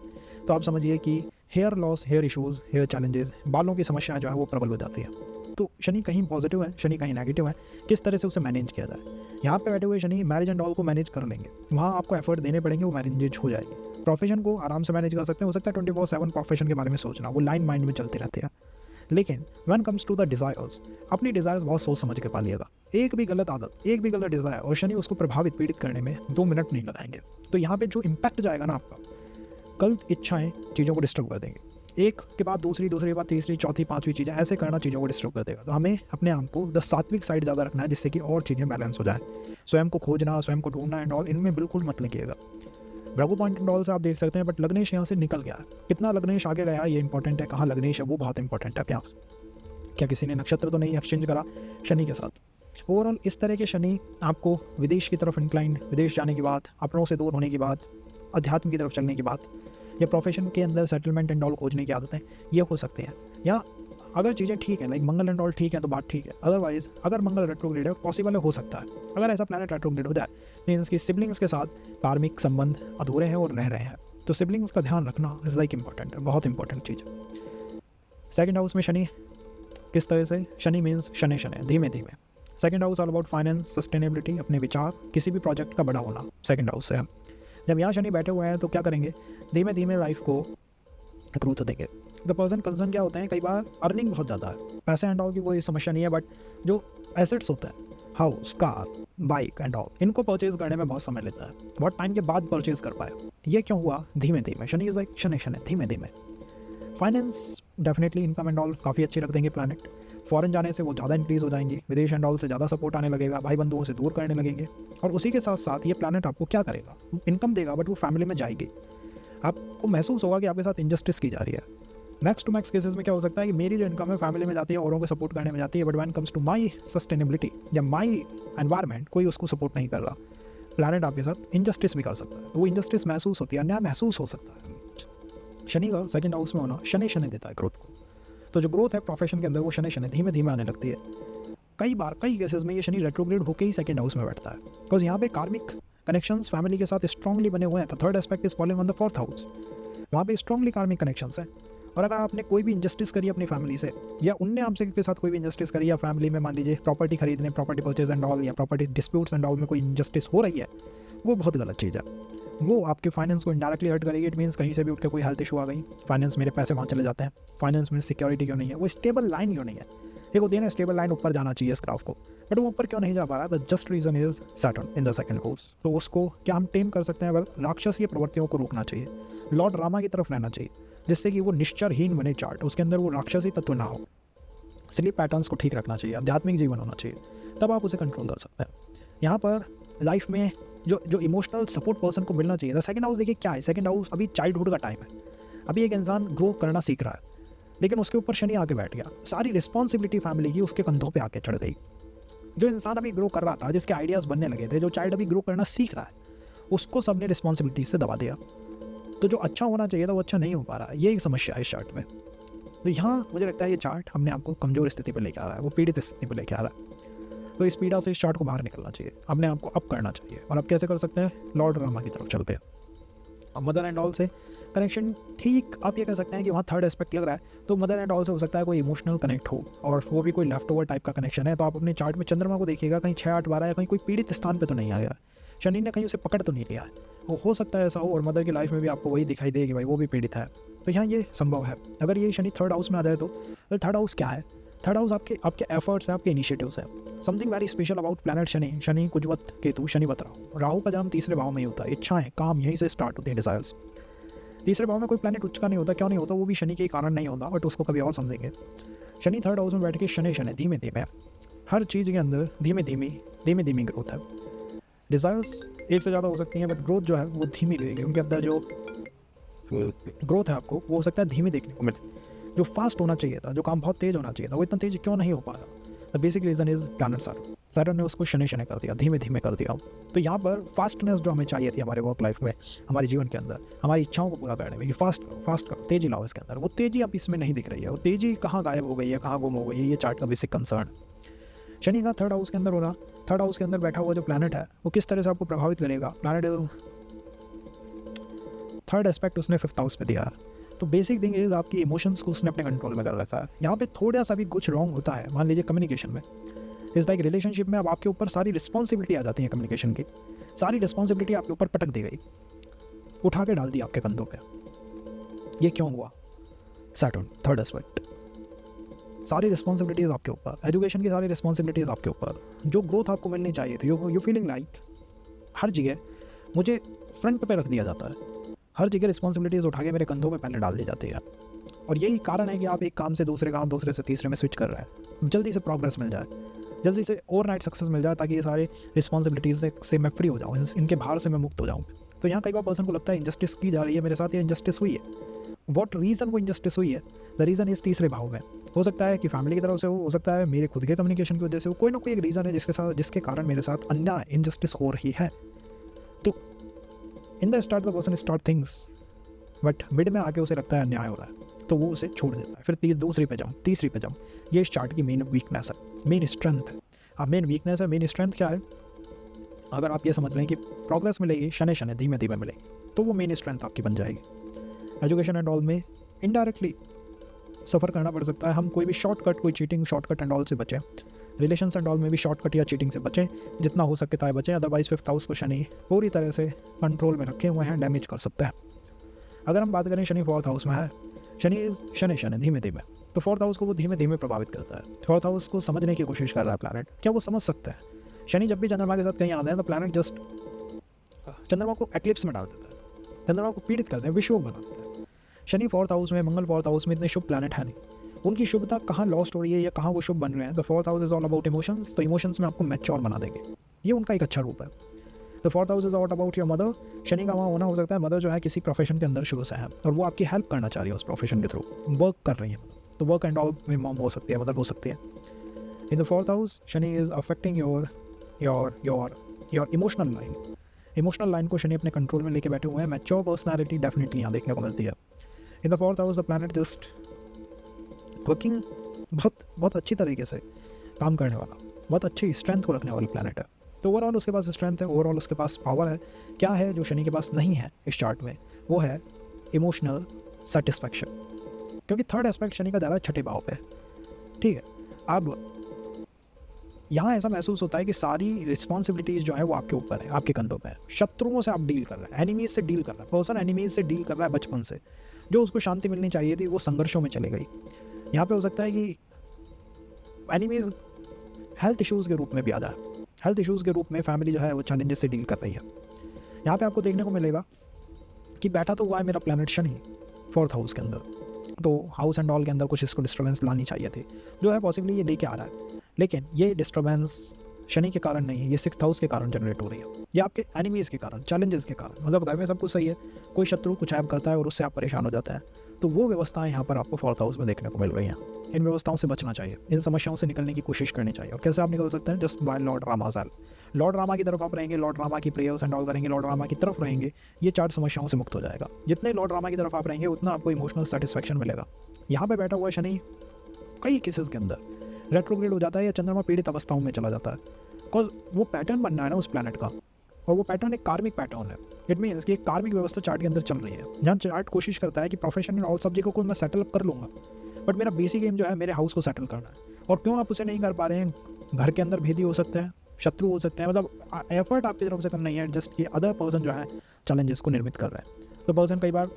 तो आप समझिए कि hair loss, hair issues, hair challenges, बालों की समस्याएं जो है वो प्रबल हो जाती है। तो शनि कहीं पॉजिटिव है, शनि कहीं नेगेटिव है, किस तरह से उसे मैनेज किया जाए। यहाँ पे बैठे हुए शनि मैरिज एंड ऑल को मैनेज कर लेंगे। वहाँ आपको एफर्ट देने पड़ेंगे, वो मैनेज हो जाएगी। प्रोफेशन को आराम से मैनेज कर सकते हैं। हो सकता है 24/7 प्रोफेशन के बारे में सोचना, वो लाइन माइंड में चलती रहती है। लेकिन when comes to the desires, अपनी डिज़ायर्स बहुत सोच समझ के पालिएगा। एक भी गलत आदत, एक भी गलत डिज़ायर और शनि उसको प्रभावित, पीड़ित करने में 2 मिनट नहीं लगाएंगे। तो यहाँ पे जो इम्पैक्ट जाएगा ना आपका, गलत इच्छाएं चीज़ों को डिस्टर्ब कर देंगे। एक के बाद दूसरी, दूसरी के बाद तीसरी, चौथी, पांचवी चीज़ें ऐसे करना चीज़ों को डिस्टर्ब कर देगा। तो हमें अपने आप को द सात्विक साइड ज़्यादा रखना है, जिससे कि और चीज़ें बैलेंस हो जाए। स्वयं को खोजना, स्वयं को ढूंढना एंड ऑल, इनमें बिल्कुल मत लगिएगा। भ्रगु पॉइंट एंड ऑल से आप देख सकते हैं, बट लग्नेश यहाँ से निकल गया है। कितना लग्नेश आगे गया ये इंपॉर्टेंट है, कहाँ लग्नेश है वो बहुत इंपॉर्टेंट है। क्या किसी ने नक्षत्र तो नहीं एक्सचेंज करा शनि के साथ। ओवरऑल इस तरह के शनि आपको विदेश की तरफ इंक्लाइन, विदेश जाने की बात, अपनों से दूर होने की बात, अध्यात्म की तरफ चलने की बात, या प्रोफेशन के अंदर सेटलमेंट एंड ऑल खोजने की आदतें, ये हो सकती हैं। या अगर चीज़ें ठीक है, लाइक मंगल एंड ऑल ठीक है तो बात ठीक है। अदरवाइज अगर मंगल रेट्रोग्रेड है, पॉसिबल हो सकता है अगर ऐसा प्लैनेट रेट्रोग्रेड हो जाए, मीन्स कि सिबलिंग्स के साथ कार्मिक संबंध अधूरे हैं और रह रहे हैं, तो सिबलिंग्स का ध्यान रखना इज़ लाइक इंपॉर्टेंट है, बहुत इंपॉर्टेंट चीज़। सेकंड हाउस में शनि किस तरह से, शनि मीन्स शनि धीमे धीमे। Second house all about finance, sustainability, अपने विचार, किसी भी प्रोजेक्ट का बड़ा होना सेकंड हाउस से है। जब यहाँ शनि बैठे हुए हैं तो क्या करेंगे, धीमे धीमे लाइफ को ग्रोथ देंगे। द पर्सन कंसर्न क्या होते हैं, कई बार अर्निंग बहुत ज़्यादा है, पैसे एंड ऑल की कोई समस्या नहीं है, बट जो एसेट्स होते हैं, house, car, bike and all, इनको परचेज करने में बहुत समय लेता है, बहुत टाइम के बाद परचेज कर पाए। ये क्यों हुआ, धीमे धीमे। शनि इज लाइक शनि धीमे धीमे। Finance definitely, income and all काफ़ी अच्छी रख देंगे प्लैनेट। फॉरेन जाने से वो ज़्यादा इंक्रीज़ हो जाएंगी, विदेश एंड ऑल से ज़्यादा सपोर्ट आने लगेगा, भाई बंधुओं से दूर करने लगेंगे। और उसी के साथ साथ ये प्लैनेट आपको क्या करेगा, इनकम देगा, बट वो फैमिली में जाएगी। आपको महसूस होगा कि आपके साथ इंजस्टिस की जा रही है, मैक्स टू मैक्स केसेस में क्या हो सकता है कि मेरी जो इनकम है फैमिली में जाती है, औरों को सपोर्ट करने में जाती है, but when comes to my sustainability या माई एनवायरनमेंट, कोई उसको सपोर्ट नहीं कर रहा। प्लैनेट आपके साथ इनजस्टिस भी कर सकता है, तो वो इनजस्टिस महसूस होती है, अन्याय महसूस हो सकता है। शनि का सेकंड हाउस में होना शनि शनि देता है ग्रोथ को, तो जो ग्रोथ है प्रोफेशन के अंदर वो शनि शनि धीमे धीमे आने लगती है। कई बार कई केसेस में ये शनि रेट्रोग्रेड होकर ही सेकंड हाउस में बैठता है, बिकॉज यहाँ पे कार्मिक कनेक्शंस फैमिली के साथ स्ट्रांगली बने हुए हैं। The third aspect is following on the fourth house, वहाँ पे स्ट्रांगली कार्मिक कनेक्शंस हैं। और अगर आपने कोई भी इंजस्टिस करी अपनी फैमिली से, या उनने आपसे के साथ कोई भी इंजस्टिस करी, या फैमिली में मान लीजिए प्रॉपर्टी खरीदने, प्रॉपर्टी परचेज एंड ऑल, या प्रॉपर्टी डिस्प्यूट्स एंड ऑल में कोई इंजस्टिस हो रही है, वो बहुत गलत चीज़ है। वो आपके फाइनेंस को इंडायरेक्टली हर्ट करेगी। इट मीन्स कहीं से भी उठ के कोई हेल्थ इशू आ गई, फाइनेंस मेरे पैसे वहाँ चले जाते हैं, फाइनेंस में सिक्योरिटी क्यों नहीं है, वो स्टेबल लाइन क्यों नहीं है। एक होती है ना स्टेबल लाइन, ऊपर जाना चाहिए इस ग्राफ को, बट वो ऊपर क्यों नहीं जा पा रहा। The just reason is Saturn in the second house. तो उसको क्या हम टेम कर सकते हैं? वेल, राक्षसीय प्रवृत्तियों को रोकना चाहिए, लॉर्ड रामा की तरफ रहना चाहिए, जिससे कि वो निश्चरहीन बने चार्ट, उसके अंदर वो राक्षसी तत्व ना हो। स्लीप पैटर्न्स को ठीक रखना चाहिए, आध्यात्मिक जीवन होना चाहिए, तब आप उसे कंट्रोल कर सकते हैं। यहाँ पर लाइफ में जो इमोशनल सपोर्ट पर्सन को मिलना चाहिए। सेकंड हाउस देखिए क्या है, सेकंड हाउस अभी चाइल्डहुड का टाइम है, अभी एक इंसान ग्रो करना सीख रहा है, लेकिन उसके ऊपर शनि आके बैठ गया, सारी रिस्पॉन्सिबिलिटी फैमिली की उसके कंधों पे आके चढ़ गई। जो इंसान अभी ग्रो कर रहा था, जिसके आइडियाज़ बनने लगे थे, जो चाइल्ड अभी ग्रो करना सीख रहा है, उसको सबने रिस्पॉन्सिबिलिटी से दबा दिया। तो जो अच्छा होना चाहिए था वो अच्छा नहीं हो पा रहा है, ये एक समस्या है इस चार्ट में। तो यहाँ मुझे लगता है ये चार्ट हमने आपको कमज़ोर स्थिति पर लेके आ रहा है, वो पीड़ित स्थिति पर लेके आ रहा है। तो इस पीड़ा से इस चार्ट को बाहर निकलना चाहिए, अपने आप को अप करना चाहिए। और अब कैसे कर सकते हैं? लॉर्ड रामा की तरफ चलते हैं। अब मदर एंड ऑल से कनेक्शन ठीक आप ये कह सकते हैं कि वहाँ थर्ड एस्पेक्ट लग रहा है, तो मदर एंड ऑल से हो सकता है कोई इमोशनल कनेक्ट हो, और वो भी कोई लेफ्ट ओवर टाइप का कनेक्शन है। तो आप अपने चार्ट में चंद्रमा को देखिएगा, कहीं 6 8 12 या कहीं कोई पीड़ित स्थान पे तो नहीं आया, शनि ने कहीं उसे पकड़ तो नहीं लिया है। वो हो सकता है ऐसा हो, और मदर की लाइफ में भी आपको वही दिखाई दे कि भाई वो भी पीड़ित है। तो यहाँ ये संभव है। अगर ये शनि थर्ड हाउस में आ जाए तो थर्ड हाउस क्या है? थर्ड हाउस आपके एफर्ट्स है, आपके इनिशिएटिव्स है। Something very special about planet Shani. Shani कुजवत केतु, शनिवत राहु। राहु का जन्म तीसरे भाव में ही होता है। इच्छाएं, काम यहीं से स्टार्ट होते हैं, डिजायर्स। तीसरे भाव में कोई प्लैनेट उच्च का नहीं होता। क्यों नहीं होता? वो भी शनि के कारण नहीं होता, बट उसको कभी और समझेंगे। शनि थर्ड हाउस में बैठ के शनि शनि धीमे धीमे हर चीज़ के अंदर धीमे धीमे ग्रोथ है। डिज़ायर्स एक से ज़्यादा हो सकती हैं, बट ग्रोथ जो है वो धीमी रहेगी। उनके अंदर जो ग्रोथ है आपको वो हो सकता है धीमी देखने को मिलती। जो फास्ट होना चाहिए था, जो काम बहुत तेज होना चाहिए था, वो इतना तेज क्यों नहीं हो पाया? The basic reason is planet Saturn ने उसको शनि शनि कर दिया, धीमे धीमे कर दिया। तो यहाँ पर फास्टनेस जो हमें चाहिए थी हमारे वर्क लाइफ में, हमारे जीवन के अंदर, हमारी इच्छाओं को पूरा करने में, कि फास्ट करो, तेजी लाओ इसके अंदर। वो तेजी अब इसमें नहीं दिख रही है। वो तेजी कहाँ गायब हो गई है, कहाँ गुम हो गई है, ये चार्ट का बेसिक कंसर्न। शनि का थर्ड हाउस के अंदर होना, थर्ड हाउस के अंदर बैठा हुआ जो प्लैनेट है वो किस तरह से आपको प्रभावित करेगा? प्लैनेट इज थर्ड एस्पेक्ट उसने फिफ्थ हाउस में दिया है। तो बेसिक थिंग इज आपकी इमोशंस को उसने अपने कंट्रोल में कर रखा है। यहाँ पे थोड़ा सा भी कुछ रॉन्ग होता है, मान लीजिए कम्युनिकेशन में, इस लाइक रिलेशनशिप में अब आपके ऊपर सारी रिस्पॉन्सिबिलिटी आ जाती है कम्युनिकेशन की। सारी रिस्पॉन्सिबिलिटी आपके ऊपर पटक दी गई, उठा के डाल दी आपके कंधों पे। ये क्यों हुआ? सैटर्न थर्ड एस्पेक्ट, सारी रिस्पॉन्सिबिलिटीज़ आपके ऊपर, एजुकेशन की सारी रिस्पॉन्सिबिलिटीज़ आपके ऊपर। जो ग्रोथ आपको मिलनी चाहिए थी, यू फीलिंग लाइक हर जगह मुझे फ्रंट पे रख दिया जाता है, हर जगह रिस्पॉन्सिबिलिटीज़ उठा के मेरे कंधों में पहले डाल दी जाती है। और यही कारण है कि आप एक काम से दूसरे काम, दूसरे से तीसरे में स्विच कर रहे हैं। जल्दी से प्रोग्रेस मिल जाए, जल्दी से ओवरनाइट सक्सेस मिल जाए, ताकि ये सारे रिस्पॉन्सिबिलिटीज़ से मैं फ्री हो जाऊँ, इनके भार से मैं मुक्त हो जाऊँ। तो यहाँ कई बार पर्सन को लगता है इंजस्टिस की जा रही है मेरे साथ, या इंजस्टिस हुई है। वॉट रीज़न वो इंजस्टिस हुई है? द रीज़न इस तीसरे भाव में। हो सकता है कि फैमिली की तरफ से हो सकता है मेरे खुद के कम्युनिकेशन की वजह से हो, कोई ना कोई एक रीज़न है जिसके कारण मेरे साथ अन्याय, इंजस्टिस हो रही है। तो in the start the person start things, but mid में आके उसे लगता है अन्याय हो रहा है, तो वो उसे छोड़ देता है। फिर दूसरी पे जाऊँ, तीसरी पे जाऊँ। ये इस चार्ट की मेन वीकनेस है, मेन स्ट्रेंथ है। अब मेन वीकनेस है, मेन स्ट्रेंथ क्या है? अगर आप ये समझ लें कि प्रोग्रेस मिलेगी शनि शनि धीमे धीमे मिलेगी, तो वो मेन स्ट्रेंथ आपकी बन जाएगी। एजुकेशन एंड ऑल में इनडायरेक्टली सफ़र करना पड़ सकता है। हम कोई भी शॉर्टकट, कोई चीटिंग शॉर्टकट एंड ऑल से बचें। रिलेशंस एंड ऑल में भी शॉर्टकट या चीटिंग से बचें, जितना हो सके ताए बचें। अदरवाइज फिफ्थ हाउस को शनि पूरी तरह से कंट्रोल में रखे हुए हैं, डैमेज कर सकते हैं। अगर हम बात करें शनि फोर्थ हाउस में है, शनि शनि धीमे धीमे, तो फोर्थ हाउस को वो धीमे धीमे प्रभावित करता है। फोर्थ हाउस को समझने की कोशिश कर रहा है प्लैनेट। क्या वो समझ सकता है? शनि जब भी चंद्रमा के साथ कहीं आते हैं तो प्लैनेट जस्ट चंद्रमा को एक्लिप्स में डाल देता है, चंद्रमा को पीड़ित करते हैं, विषोक बना देता है। शनि फोर्थ हाउस में, मंगल फोर्थ हाउस में इतने शुभ प्लैनेट है नहीं। उनकी शुभता कहाँ लॉस्ट हो रही है या कहाँ वो शुभ बन रहे हैं? The fourth house is all about emotions. तो इमोशंस में आपको मैच्योर बना देंगे, ये उनका एक अच्छा रूप है। The fourth house is all about your mother. Shani का वहाँ होना हो सकता है मदर जो है किसी प्रोफेशन के अंदर शुरू से है और वो आपकी हेल्प करना चाह रही है उस प्रोफेशन के थ्रू, वर्क कर रही है, तो वर्क एंड ऑल में मॉम हो सकती है, मदर हो सकती है। In the fourth house Shani is affecting your emotional line को शनि अपने कंट्रोल में लेके बैठे हुए हैं। मैच्योर पर्सनैलिटी डेफिनेटली यहाँ देखने को मिलती है। In the fourth house the planet just working, बहुत अच्छी तरीके से काम करने वाला, बहुत अच्छी स्ट्रेंथ को रखने वाली प्लैनेट है। तो ओवरऑल उसके पास स्ट्रेंथ है, ओवरऑल उसके पास पावर है। क्या है जो शनि के पास नहीं है इस चार्ट में, वो है इमोशनल सेटिस्फैक्शन, क्योंकि थर्ड एस्पेक्ट शनि का जा रहा है छठे भाव पे, ठीक है। अब यहाँ ऐसा महसूस होता है कि सारी रिस्पॉन्सिबिलिटीज़ जो है वो आपके ऊपर है, आपके कंधों पे है। शत्रुओं से आप डील कर रहे हैं, एनिमीज से डील कर रहा है, पर्सन एनिमीज से डील कर रहा है बचपन से। जो उसको शांति मिलनी चाहिए थी वो संघर्षों में चले गई। यहाँ पे हो सकता है कि एनिमीज हेल्थ इश्यूज़ के रूप में भी आ जाए, हेल्थ इश्यूज़ के रूप में फैमिली जो है वो चैलेंजेस से डील कर रही है। यहाँ पे आपको देखने को मिलेगा कि बैठा तो हुआ है मेरा प्लैनेट शनि फोर्थ हाउस के अंदर, तो हाउस एंड ऑल के अंदर कुछ इसको डिस्टर्बेंस लानी चाहिए थी, जो है पॉसिबली ये लेके आ रहा है। लेकिन ये डिस्टर्बेंस शनि के कारण नहीं है, ये सिक्स्थ हाउस के कारण जनरेट हो रही है, ये आपके एनिमीज़ के कारण, चैलेंजेस के कारण। मतलब घर में सब कुछ सही है, कोई शत्रु कुछ ऐप करता है और उससे आप परेशान हो जाते हैं, तो वो व्यवस्थाएं यहाँ पर आपको फोर्थ हाउस में देखने को मिल रही हैं। इन व्यवस्थाओं से बचना चाहिए, इन समस्याओं से निकलने की कोशिश करनी चाहिए। और कैसे आप निकल सकते हैं? जस्ट बाय लॉर्ड रामाजाल, लॉर्ड रामा की तरफ आप रहेंगे, लॉर्ड रामा की प्रेयर्स एंड ऑल करेंगे, लॉर्ड रामा की तरफ रहेंगे, ये 4 समस्याओं से मुक्त हो जाएगा। जितने लॉर्ड रामा की तरफ आप रहेंगे उतना आपको इमोशनल सेटिस्फैक्शन मिलेगा। यहाँ पे बैठा हुआ शनि कई केसेस के अंदर रेट्रोग्रेड हो जाता है या चंद्रमा पीड़ित अवस्थाओं में चला जाता है, बिकॉज वो पैटर्न बनना है ना उस प्लैनेट का, और वो पैटर्न एक कार्मिक पैटर्न है। इट मीन्स कि एक कार्मिक व्यवस्था चार्ट के अंदर चल रही है, जहाँ चार्ट कोशिश करता है कि प्रोफेशन एंड ऑल सब्जेक्ट को मैं सेटल अप कर लूँगा, बट मेरा बेसिक एम जो है मेरे हाउस को सेटल करना है। और क्यों आप उसे नहीं कर पा रहे हैं? घर के अंदर भेदी हो सकते हैं, शत्रु हो सकते हैं, मतलब एफर्ट आपकी तरफ से कम नहीं है, जस्ट कि अदर पर्सन जो है चैलेंजेस को निर्मित कर रहे हैं। तो पर्सन कई बार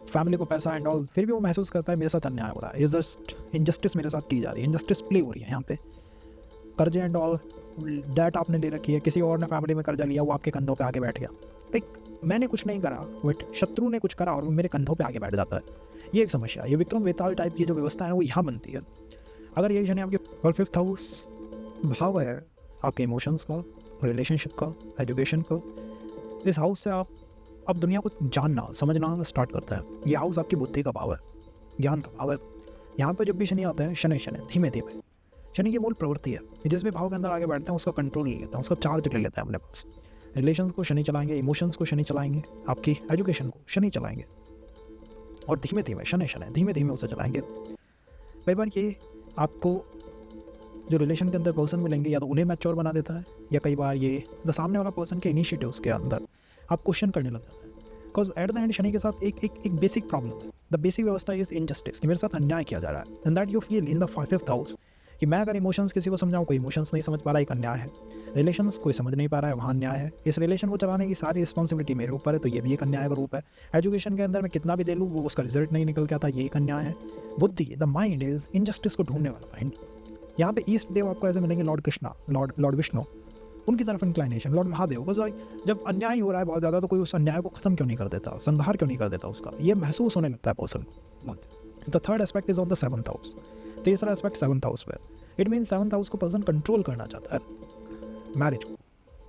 फैमिली को पैसा एंड ऑल, फिर भी वो महसूस करता है मेरे साथ अन्याय हो रहा है, इज जस्ट इनजस्टिस मेरे साथ की जा रही है, इनजस्टिस प्ले हो रही है यहाँ पे। कर्जे एंड ऑल, डेट आपने ले रखी है, किसी और ने फैमिली में कर्जा लिया, वो आपके कंधों पे आके बैठ गया। लाइक मैंने कुछ नहीं करा बट शत्रु ने कुछ करा और वो मेरे कंधों पे आके बैठ जाता है। ये एक समस्या है। ये विक्रम वेताल टाइप की जो व्यवस्था है वो यहाँ बनती है। अगर ये शनि आपके और फिफ्थ हाउस भाव है आपके इमोशंस का, रिलेशनशिप का, एजुकेशन का, इस हाउस से आप अब दुनिया को जानना समझना स्टार्ट करता है। ये हाउस आपकी बुद्धि का भाव है, ज्ञान का भाव है। यहाँ पर जब भी शनि आता है, शनि धीमे धीमे, शनि की मूल प्रवृत्ति है, जिस भी भाव के अंदर आगे बैठते हैं उसका कंट्रोल ले लेता है, उसका चार्ज ले लेता है अपने पास। रिलेशंस को शनि चलाएंगे, इमोशंस को शनि चलाएंगे, आपकी एजुकेशन को शनि चलाएंगे, और धीमे धीमे शनि धीमे धीमे उसे चलाएंगे। कई बार ये आपको जो रिलेशन के अंदर पर्सन मिलेंगे या तो उन्हें मैच्योर बना देता है, या कई बार ये द सामने वाला पर्सन के इनिशिएटिव्स के अंदर आप क्वेश्चन करने लग जाते हैं। Because at the end Shani के साथ एक बेसिक प्रॉब्लम है। द बेसिक व्यवस्था इज इनजस्टिस, कि मेरे साथ अन्याय किया जा रहा है, and that you feel in the fifth house कि मैं अगर इमोशंस किसी को समझाऊँ, कोई इमोशंस नहीं समझ पा रहा, एक अन्याय है। रिलेशंस कोई समझ नहीं पा रहा है, वहाँ अन्याय है। इस रिलेशन को चलाने की सारी रिस्पॉन्सिबिलिटी मेरे ऊपर है, तो ये भी एक अन्याय का रूप है। एजुकेशन के अंदर मैं कितना भी दे लूँ, वो उसका रिजल्ट नहीं निकल के आता, ये एक अन्याय है। बुद्धि, द माइंड इज इनजस्टिस को ढूंढने वाला माइंड। यहाँ पे ईस्ट देव आपको ऐसे मिलेंगे, लॉर्ड कृष्णा, लॉर्ड विष्णु, उनकी तरफ इंक्लाइनेशन, लॉर्ड महादेव। बिकॉज जब अन्याय हो रहा है बहुत ज़्यादा, तो कोई उस अन्याय को खत्म क्यों नहीं कर देता, संहार क्यों नहीं कर देता उसका, ये महसूस होने लगता है पर्सन को। The third aspect is on the seventh house. तीसरा एस्पेक्ट सेवंथ हाउस पे। इट मीन सेवंथ हाउस को पर्सन कंट्रोल करना चाहता है, मैरिज को,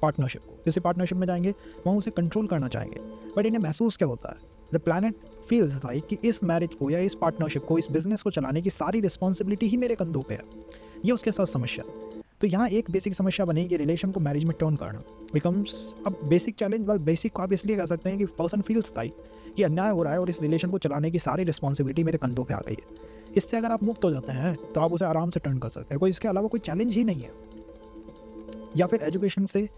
पार्टनरशिप को। किसी पार्टनरशिप में जाएंगे वहाँ उसे कंट्रोल करना चाहेंगे, बट इन्हें महसूस क्या होता है, द प्लैनेट फील्स लाइक कि इस मैरिज को या इस पार्टनरशिप को, इस बिजनेस को चलाने की सारी रिस्पॉन्सिबिलिटी ही मेरे कंधों पे है। ये उसके साथ समस्या। तो यहाँ एक बेसिक समस्या बनेगी, रिलेशन को मैरिज में टर्न करना बिकम्स अब बेसिक चैलेंज। वाल बेसिक को आप इसलिए कह सकते हैं कि पर्सन फील्स लाइक कि अन्याय हो रहा है और इस रिलेशन को चलाने की सारी रिस्पॉन्सिबिलिटी मेरे कंधों पे आ गई है। इससे अगर आप मुक्त हो जाते हैं तो आप उसे आराम से टर्न कर सकते हैं, कोई इसके अलावा कोई चैलेंज ही नहीं है। या फिर एजुकेशन से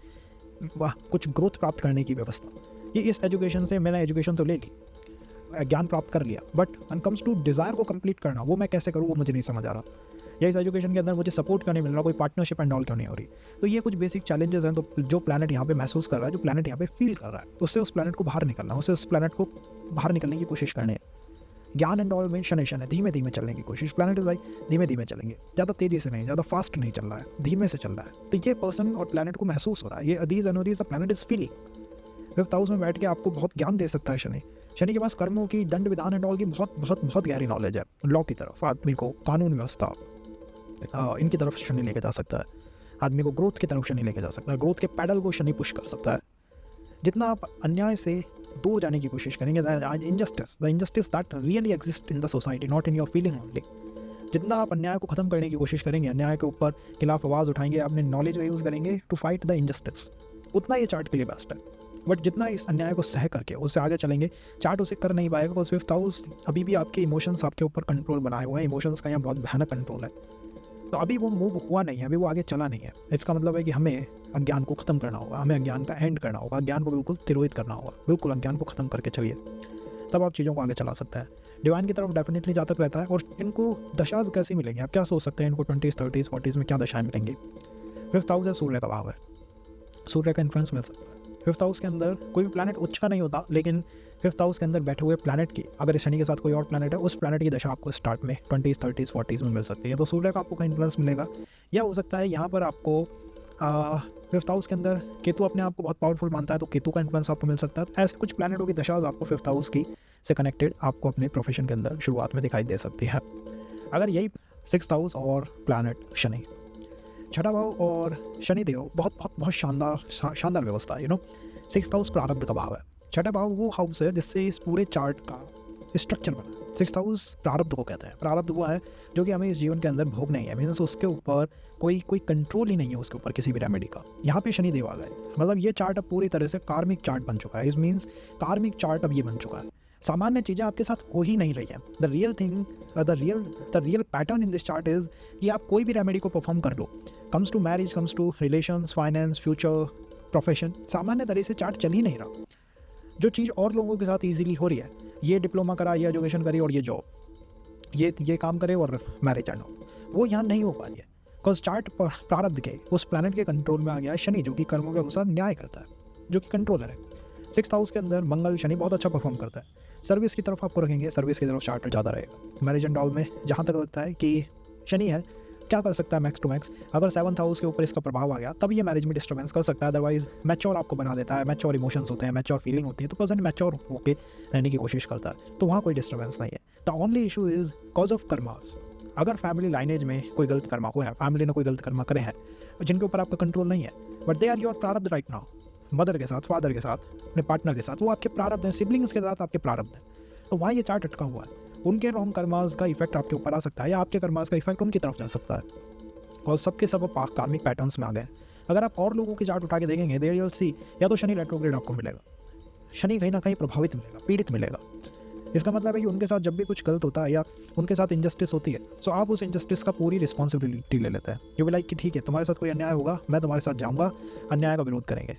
कुछ ग्रोथ प्राप्त करने की व्यवस्था, ये इस एजुकेशन से मैंने एजुकेशन तो ले ली, ज्ञान प्राप्त कर लिया, but one comes to desire को कंप्लीट करना, वो मैं कैसे करूँ, वो मुझे नहीं समझ आ रहा। या इस एजुकेशन के अंदर मुझे सपोर्ट क्यों नहीं मिल रहा, कोई पार्टनरशिप एंड ऑल क्यों नहीं हो रही। तो ये कुछ बेसिक चैलेंजेस हैं। तो जो प्लैनेट यहाँ पे महसूस कर रहा है, जो प्लैनेट यहाँ पे फील कर रहा है, उससे उस प्लैनेट को बाहर निकलना, उससे उस प्लैनेट को बाहर निकलने की कोशिश करनी है। ज्ञान एंड ऑल में शनि धीमे धीमे चलने की कोशिश। प्लैनेट इज लाइक धीमे धीमे चलेंगे, ज़्यादा तेज़ी से नहीं, ज़्यादा फास्ट नहीं चल रहा है, धीमे से चल रहा है। तो ये पर्सन और प्लैनेट को महसूस हो रहा है। ये अदीज एनोरीज the planet is feeling. Fifth house में बैठ के आपको बहुत ज्ञान दे सकता है शनि। शनि के पास कर्मों की, दंड विधान एंड ऑल की बहुत बहुत बहुत गहरी नॉलेज है। लॉ की तरफ आदमी को, कानून व्यवस्था, इनकी तरफ शनि लेके जा सकता है। आदमी को ग्रोथ की तरफ शनि लेके जा सकता है। ग्रोथ के पैडल को शनि पुश कर सकता है। जितना आप अन्याय से दूर जाने की कोशिश करेंगे, the injustice that really exist in the society, not in your feeling only, जितना आप अन्याय को ख़त्म करने की कोशिश करेंगे, अन्याय के ऊपर खिलाफ आवाज़ उठाएंगे, अपने नॉलेज का यूज़ करेंगे टू फाइट द इनजस्टिस, उतना ये चार्ट के लिए बेस्ट है। बट जितना इस अन्याय को सह करके उससे आगे चलेंगे, चार्ट उसे कर नहीं पाएगा, बिकॉज 5th हाउस अभी भी आपके इमोशंस आपके ऊपर कंट्रोल बनाए हुए हैं, इमोशंस का यहाँ बहुत भयानक कंट्रोल है। तो अभी वो मूव हुआ नहीं है, अभी वो आगे चला नहीं है। इसका मतलब है कि हमें अज्ञान को ख़त्म करना होगा, हमें अज्ञान का एंड करना होगा, अज्ञान को बिल्कुल तिरोहित करना होगा, बिल्कुल अज्ञान को ख़त्म करके चलिए, तब आप चीज़ों को आगे चला सकते हैं। डिवाइन की तरफ डेफिनेटली जातक रहता है। और इनको दशाएं कैसी मिलेंगी, आप क्या सोच सकते हैं इनको 20s 30s 40s में क्या दशाएं मिलेंगी। 5th हाउस है, सूर्य का भाव है, सूर्य का इन्फ्लुएंस मिल सकता है। 5th हाउस के अंदर कोई भी प्लैनेट उच्च का नहीं होता, लेकिन 5th हाउस के अंदर बैठे हुए प्लैनेट की, अगर शनि के साथ कोई और प्लैनेट है, उस प्लैनेट की दशा आपको स्टार्ट में 20s 30s 40s में मिल सकती है। तो सूर्य का आपको का इन्फ्लुएंस मिलेगा। या हो सकता है यहाँ पर आपको 5th हाउस के अंदर केतु अपने आप को बहुत पावरफुल मानता है, तो केतु का इन्फ्लुएंस आपको मिल सकता है। तो ऐसे कुछ प्लैनेटों की दशा आपको 5th हाउस की से कनेक्टेड आपको अपने प्रोफेशन के अंदर शुरुआत में दिखाई दे सकती है। अगर यही 6th हाउस और प्लैनेट शनि, छठा भाव और शनि देव बहुत शानदार व्यवस्था है। 6th हाउस प्रारब्ध का भाव है, छठा भाव वो हाउस है जिससे इस पूरे चार्ट का स्ट्रक्चर बना है। 6th हाउस प्रारब्ध को कहते हैं। प्रारब्ध वो है जो कि हमें इस जीवन के अंदर भोग नहीं है, मीन्स उसके ऊपर कोई कंट्रोल ही नहीं है उसके ऊपर किसी भी रेमेडी का। यहाँ पे शनि देव आ गए, मतलब ये चार्ट अब पूरी तरह से कार्मिक चार्ट बन चुका है। इस मीन्स कार्मिक चार्ट अब ये बन चुका है। सामान्य चीज़ें आपके साथ हो ही नहीं रही है। The real pattern in this chart is कि आप कोई भी रेमेडी को परफॉर्म कर लो, comes to marriage, comes to relations, finance, future, profession, सामान्य तरह से चार्ट चल ही नहीं रहा। जो चीज़ और लोगों के साथ ईजिली हो रही है, ये डिप्लोमा करा, ये एजुकेशन करी और ये जॉब, ये काम करे और मैरिज एंड ऑल, वो यहाँ नहीं हो पा रही है। बिकॉज चार्ट प्रारब्ध के उस प्लैनेट के कंट्रोल में आ गया है शनि, जो कि कर्मों के अनुसार न्याय करता है, जो कि कंट्रोलर है। 6th हाउस के अंदर मंगल शनि बहुत अच्छा परफॉर्म करता है। सर्विस की तरफ आपको रखेंगे, सर्विस की तरफ चार्ट ज़्यादा रहेगा। मैरिज एंड ऑल में जहाँ तक लगता है कि शनि है, क्या कर सकता है मैक्स टू मैक्स, अगर 7th हाउस के ऊपर इसका प्रभाव आ गया तब ये मैरिज में डिस्टर्बेंस कर सकता है। अदरवाइज मैच्योर आपको बना देता है, मैच्योर इमोशंस होते हैं, मैच्योर फीलिंग होती है, तो पर्सन मैच्योर होकर रहने की कोशिश करता है, तो वहाँ कोई डिस्टर्बेंस नहीं है। The only issue is cause of karmas. अगर फैमिली लाइनेज में कोई गलत कर्मा हुआ है, फैमिली ने कोई गलत कर्मा करे हैं जिनके ऊपर आपका कंट्रोल नहीं है, बट दे आर योर प्रारब्ध राइट नाउ, मदर के साथ, फादर के साथ, अपने पार्टनर के साथ, वो आपके प्रारब्ध हैं, सिबलिंग्स के साथ आपके प्रारब्ध हैं, तो वहाँ ये चार्ट अटका हुआ है। उनके रॉन्ग कर्मास का इफेक्ट आपके ऊपर आ सकता है, या आपके कर्मास का इफेक्ट उनकी तरफ जा सकता है, और सबके सब कार्मिक पैटर्न्स में आ गए। अगर आप और लोगों की चार्ट उठा के देखेंगे, देयर यू विल सी, या तो शनि रेट्रोग्रेड आपको मिलेगा, शनि कहीं ना कहीं प्रभावित मिलेगा, पीड़ित मिलेगा। इसका मतलब है कि उनके साथ जब भी कुछ गलत होता है या उनके साथ इनजस्टिस होती है, तो आप उस इनजस्टिस का पूरी रिस्पॉन्सिबिलिटी ले लेते हैं। यू विल लाइक कि ठीक है, तुम्हारे साथ कोई अन्याय होगा, मैं तुम्हारे साथ जाऊँगा, अन्याय का विरोध करेंगे।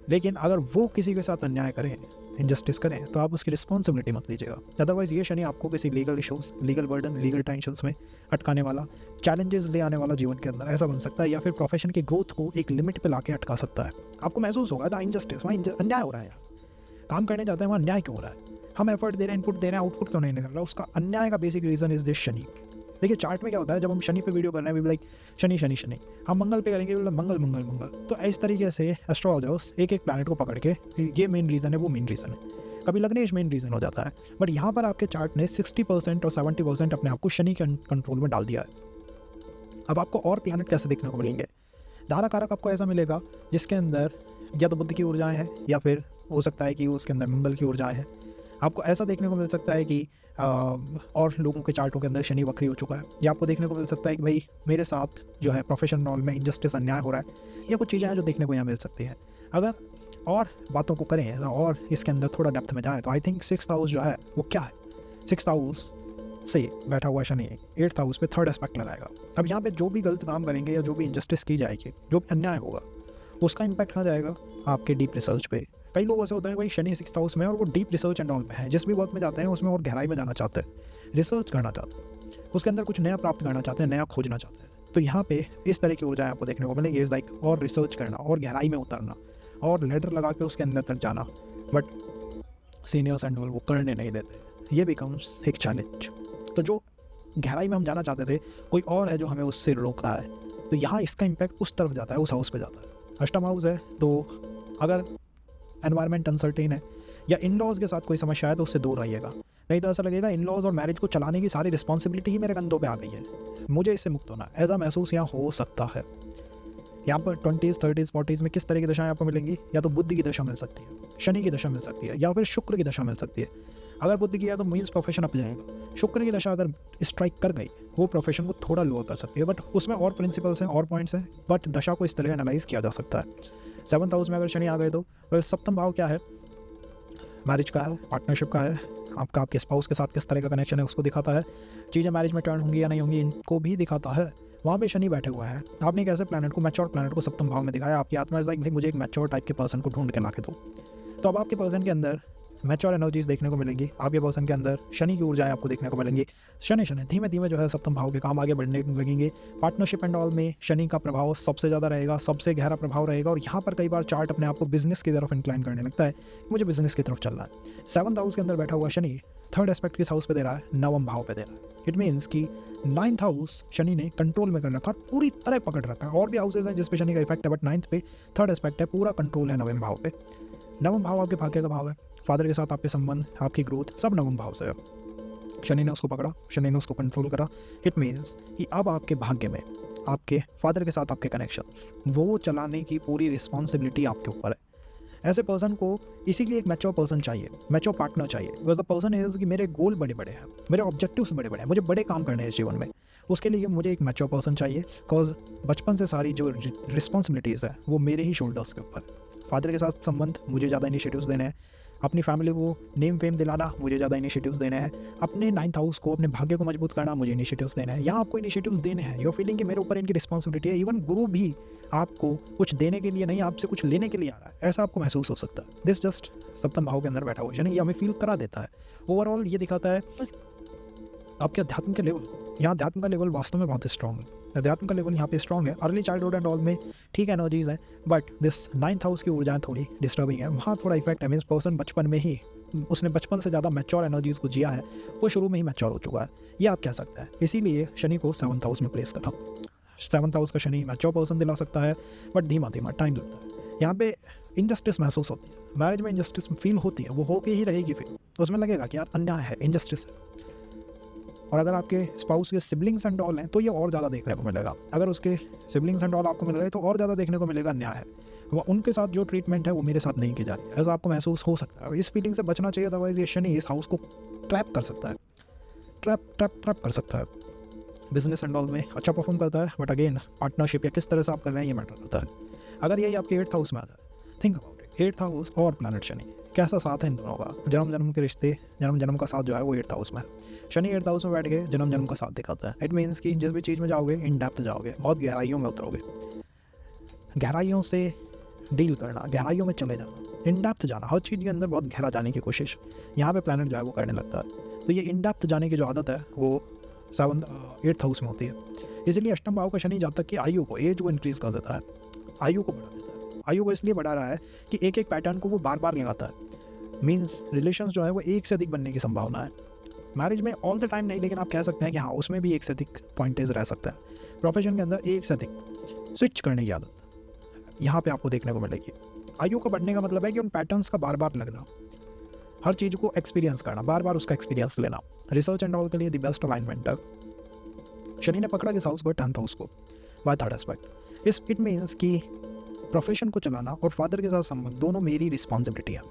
लेकिन अगर वो किसी के साथ अन्याय करें, इनजस्टिस करें, तो आप उसकी रिस्पॉन्सिबिलिटी मत लीजिएगा। अदरवाइज ये शनि आपको किसी legal issues, legal burden, legal tensions में अटकाने वाला, चैलेंजेस ले आने वाला जीवन के अंदर ऐसा बन सकता है, या फिर प्रोफेशन की ग्रोथ को एक लिमिट पे लाके अटका सकता है। आपको महसूस होगा द इनजस्टिस, वहाँ अन्याय हो रहा है, काम करने जाते हैं वहाँ अन्याय क्यों हो रहा है, हम एफर्ट दे रहे हैं, इनपुट दे रहे हैं, आउटपुट क्यों नहीं निकल रहा, उसका अन्याय का basic reason is this Shani. देखिए चार्ट में क्या होता है, जब हम शनि पे वीडियो कर रहे हैं, वी लाइक शनि शनि शनि, हम मंगल पे करेंगे, मंगल मंगल मंगल। तो इस तरीके से एस्ट्रोलॉजर्स एक एक प्लैनेट को पकड़ के ये मेन रीज़न है, वो मेन रीज़न है, कभी लग्नेश मेन रीज़न हो जाता है। बट यहाँ पर आपके चार्ट ने 60% और 70% अपने आप को शनि के कंट्रोल में डाल दिया है। अब आपको और प्लैनेट कैसे देखने को मिलेंगे, धारा कारक आपको ऐसा मिलेगा जिसके अंदर या तो बुध की ऊर्जाएं हैं, या फिर हो सकता है कि उसके अंदर मंगल की ऊर्जाएं हैं। आपको ऐसा देखने को मिल सकता है कि और लोगों के चार्टों के अंदर शनि वक्री हो चुका है, या आपको देखने को मिल सकता है कि भाई मेरे साथ जो है प्रोफेशनल में इनजस्टिस, अन्याय हो रहा है। ये कुछ चीज़ें हैं जो देखने को यहाँ मिल सकती हैं। अगर और बातों को करें और इसके अंदर थोड़ा डेप्थ में जाएँ, तो आई थिंक 6th हाउस जो है वो क्या है, 6th हाउस से बैठा हुआ शनि 8th हाउस पे 3rd एस्पेक्ट लगाएगा। अब यहाँ पे जो भी गलत काम करेंगे या जो भी इनजस्टिस की जाएगी, जो भी अन्याय होगा, उसका इम्पैक्ट कहाँ जाएगा, आपके डीप रिसर्च पे। कई लोग ऐसे होते हैं भाई शनि 6th हाउस में और वो डीप रिसर्च एंड ऑल में है, जिस भी वर्क में जाते हैं उसमें और गहराई में जाना चाहते हैं, रिसर्च करना चाहते हैं, उसके अंदर कुछ नया प्राप्त करना चाहते हैं, नया खोजना चाहते हैं। तो यहाँ पे इस तरह की ऊर्जाएं आपको देखने को मिलेंगी, इज लाइक और रिसर्च करना, और गहराई में उतरना, और लेडर लगा के उसके अंदर तक जाना, बट सीनियर्स एंड ऑल वो करने नहीं देते, ये बिकम्स एक चैलेंज। तो जो गहराई में हम जाना चाहते थे, कोई और है जो हमें उससे रोक रहा है, तो यहाँ इसका इम्पैक्ट उस तरफ जाता है, उस हाउस पे जाता है। अष्टम हाउस है, तो अगर एनवायरनमेंट अनसर्टेन है या इन लॉज के साथ कोई समस्या है, तो उससे दूर रहिएगा। नहीं तो ऐसा लगेगा इन लॉज और मैरिज को चलाने की सारी रिस्पॉन्सिबिलिटी ही मेरे कंधों पे आ गई है, मुझे इससे मुक्त होना, ऐसा महसूस यहाँ हो सकता है। यहाँ पर 20s 30s 40s में किस तरह की दशाएं आपको मिलेंगी? या तो बुद्धि की दशा मिल सकती है, शनि की दशा मिल सकती है, या फिर शुक्र की दशा मिल सकती है। अगर बुद्धि की है तो मीन्स प्रोफेशन अप जाएगा। शुक्र की दशा अगर स्ट्राइक कर गई, वो प्रोफेशन को थोड़ा लोअर कर सकती है, बट उसमें और प्रिंसिपल्स हैं और पॉइंट्स हैं, बट दशा को इस तरह एनालाइज किया जा सकता है। 7th हाउस में अगर शनि आ गए तो सप्तम भाव क्या है? मैरिज का है, पार्टनरशिप का है, आपका आपके स्पाउस के साथ किस तरह का कनेक्शन है उसको दिखाता है। चीज़ें मैरिज में टर्न होंगी या नहीं होंगी इनको भी दिखाता है। वहाँ पे शनि बैठे हुए हैं, आपने एक ऐसे प्लैनेट को, मैच्योर प्लैनेट को सप्तम भाव में दिखाया। आपकी आत्मा इज लाइक भाई मुझे एक मैच्योर टाइप के पर्सन को ढूंढ के ला के दो। तो अब आपके पर्सन के अंदर मैच्योर एनर्जीज देखने को मिलेंगी। आपके पर्सन के अंदर शनि की ऊर्जाएं आपको देखने को मिलेंगी। शनि शनि धीमे धीमे जो है सप्तम भाव के काम आगे बढ़ने लगेंगे। पार्टनरशिप एंड ऑल में शनि का प्रभाव सबसे ज़्यादा रहेगा, सबसे गहरा प्रभाव रहेगा। और यहाँ पर कई बार चार्ट अपने आप को बिजनेस की तरफ इंक्लाइन करने लगता है कि मुझे बिजनेस की तरफ चलना है। 7th हाउस के अंदर बैठा हुआ शनि 3rd एस्पेक्ट किस हाउस पे दे रहा है? 9वें भाव पे दे रहा है। इट मीन्स कि 9th हाउस शनि ने कंट्रोल में कर रखा है, पूरी तरह पकड़ रखा है। और भी हाउसेज हैं जिस पे शनि का इफेक्ट है, बट 9th पे 3rd एस्पेक्ट है, पूरा कंट्रोल है 9वें भाव पे। 9वां भाव आपके भाग्य का भाव है, फादर के साथ आपके संबंध, आपकी ग्रोथ सब 9वें भाव से है। शनि ने उसको पकड़ा, शनि ने उसको कंट्रोल करा। इट मीन्स कि अब आपके भाग्य में आपके फादर के साथ आपके कनेक्शंस, वो चलाने की पूरी रिस्पॉन्सिबिलिटी आपके ऊपर है। ऐसे पर्सन को इसीलिए एक मैच्योर पर्सन चाहिए, मैच्योर पार्टनर चाहिए। बिकॉज द पर्सन इज कि मेरे गोल बड़े बड़े हैं, मेरे ऑब्जेक्टिव्स बड़े बड़े हैं, मुझे बड़े काम करने हैं जीवन में। उसके लिए मुझे एक मैच्योर पर्सन चाहिए। बिकॉज बचपन से सारी जो रिस्पॉन्सिबिलिटीज़ है वो मेरे ही शोल्डर्स के ऊपर। फादर के साथ संबंध, मुझे ज़्यादा इनिशिएटिव्स देने हैं। अपनी फैमिली को नेम फेम दिलाना, मुझे ज़्यादा इनिशिएटिव्स देने हैं। अपने 9th हाउस को, अपने भाग्य को मजबूत करना, मुझे इनिशिएटिव्स देने हैं। यहाँ आपको इनिशिएटिव्स देने हैं। योर फीलिंग कि मेरे ऊपर इनकी रिस्पॉन्सिबिलिटी है। इवन गुरु भी आपको कुछ देने के लिए नहीं, आपसे कुछ लेने के लिए आ रहा है, ऐसा आपको महसूस हो सकता है। दिस जस्ट सप्तम भाव के अंदर बैठा हुआ शनि ये हमें फील करा देता है। ओवरऑल ये दिखाता है आपके अध्यात्म के लेवल। यहाँ अध्यात्म का लेवल वास्तव में बहुत स्ट्रॉन्ग है। अध्यात्म का लेवल यहाँ पे स्ट्रॉन्ग है। अर्ली चाइल्डहुड एंड ऑल में ठीक एनर्जीज है, बट दिस 9th हाउस की ऊर्जाएं थोड़ी डिस्टर्बिंग है। वहाँ थोड़ा इफेक्ट है। मीन्स पर्सन बचपन में ही, उसने बचपन से ज़्यादा मैच्योर एनर्जीज को जिया है, वो शुरू में ही मैच्योर हो चुका है, ये आप कह सकते हैं। इसीलिए शनि को 7th हाउस में प्लेस करा। 7th हाउस का शनि मैच्योर पर्सन दिला सकता है, बट धीमा धीमा टाइम लगता है। यहाँ पे इनजस्टिस महसूस होती है, मैरिज में इनजस्टिस फील होती है, वो होके ही रहेगी। फिर उसमें लगेगा कि यार अन्याय है, इनजस्टिस है। और अगर आपके स्पाउस के सिबलिंग्स एंड ऑल हैं तो ये और ज़्यादा देखने को मिलेगा। अगर उसके सिबलिंग्स एंड ऑल आपको मिल गए तो और ज़्यादा देखने को मिलेगा अन्याय है। वो उनके साथ जो ट्रीटमेंट है वो मेरे साथ नहीं की जा रही है, ऐसा आपको महसूस हो सकता है। इस फीलिंग से बचना चाहिए, अदरवाइज ये शनि इस हाउस को ट्रैप कर सकता है, ट्रैप कर सकता है। बिजनेस एंड ऑल में अच्छा परफॉर्म करता है, बट अगेन पार्टनरशिप या किस तरह से आप कर रहे हैं ये मैटर करता है। अगर यही आपके 8th हाउस में आता है, think about it. 8th house और प्लैनेट शनि, कैसा साथ है इन दोनों का? जन्म जन्म के रिश्ते, जन्म जन्म का साथ जो है वो 8th हाउस में है। शनि 8th हाउस में बैठ के जन्म जन्म का साथ दिखाता है। इट मीन्स कि जिस भी चीज़ में जाओगे इन डेप्थ जाओगे, बहुत गहराइयों में उतरोगे। गहराइयों से डील करना, गहराइयों में चले जाना, इन डेप्थ जाना, हर चीज़ के अंदर बहुत गहरा जाने की कोशिश यहाँ पे प्लैनेट जो है वो करने लगता है। तो ये इन डेप्थ जाने की जो आदत है वो 8th हाउस में होती है। इसलिए अष्टम भाव का शनि जातक की आयु को, एज को इंक्रीज कर देता है, आयु को बढ़ा देता है। आयु को इसलिए बढ़ा रहा है कि एक एक पैटर्न को वो बार बार लगाता है। मीन्स रिलेशंस जो है वो एक से अधिक बनने की संभावना है। मैरिज में ऑल द टाइम नहीं, लेकिन आप कह सकते हैं कि हाँ उसमें भी एक से अधिक पॉइंटेज रह सकता है। प्रोफेशन के अंदर एक से अधिक स्विच करने की आदत यहाँ पे आपको देखने को मिलेगी। आयु को बढ़ने का मतलब है कि उन पैटर्न्स का बार बार लगना, हर चीज़ को एक्सपीरियंस करना, बार बार उसका एक्सपीरियंस लेना। रिसर्च एंड ऑल के लिए द बेस्ट अलाइनमेंट है। शनि ने पकड़ा किस हाउस को? 10th हाउस को, by 3rd aspect. It means कि प्रोफेशन को चलाना और फादर के साथ संबंध दोनों मेरी रिस्पॉन्सिबिलिटी है।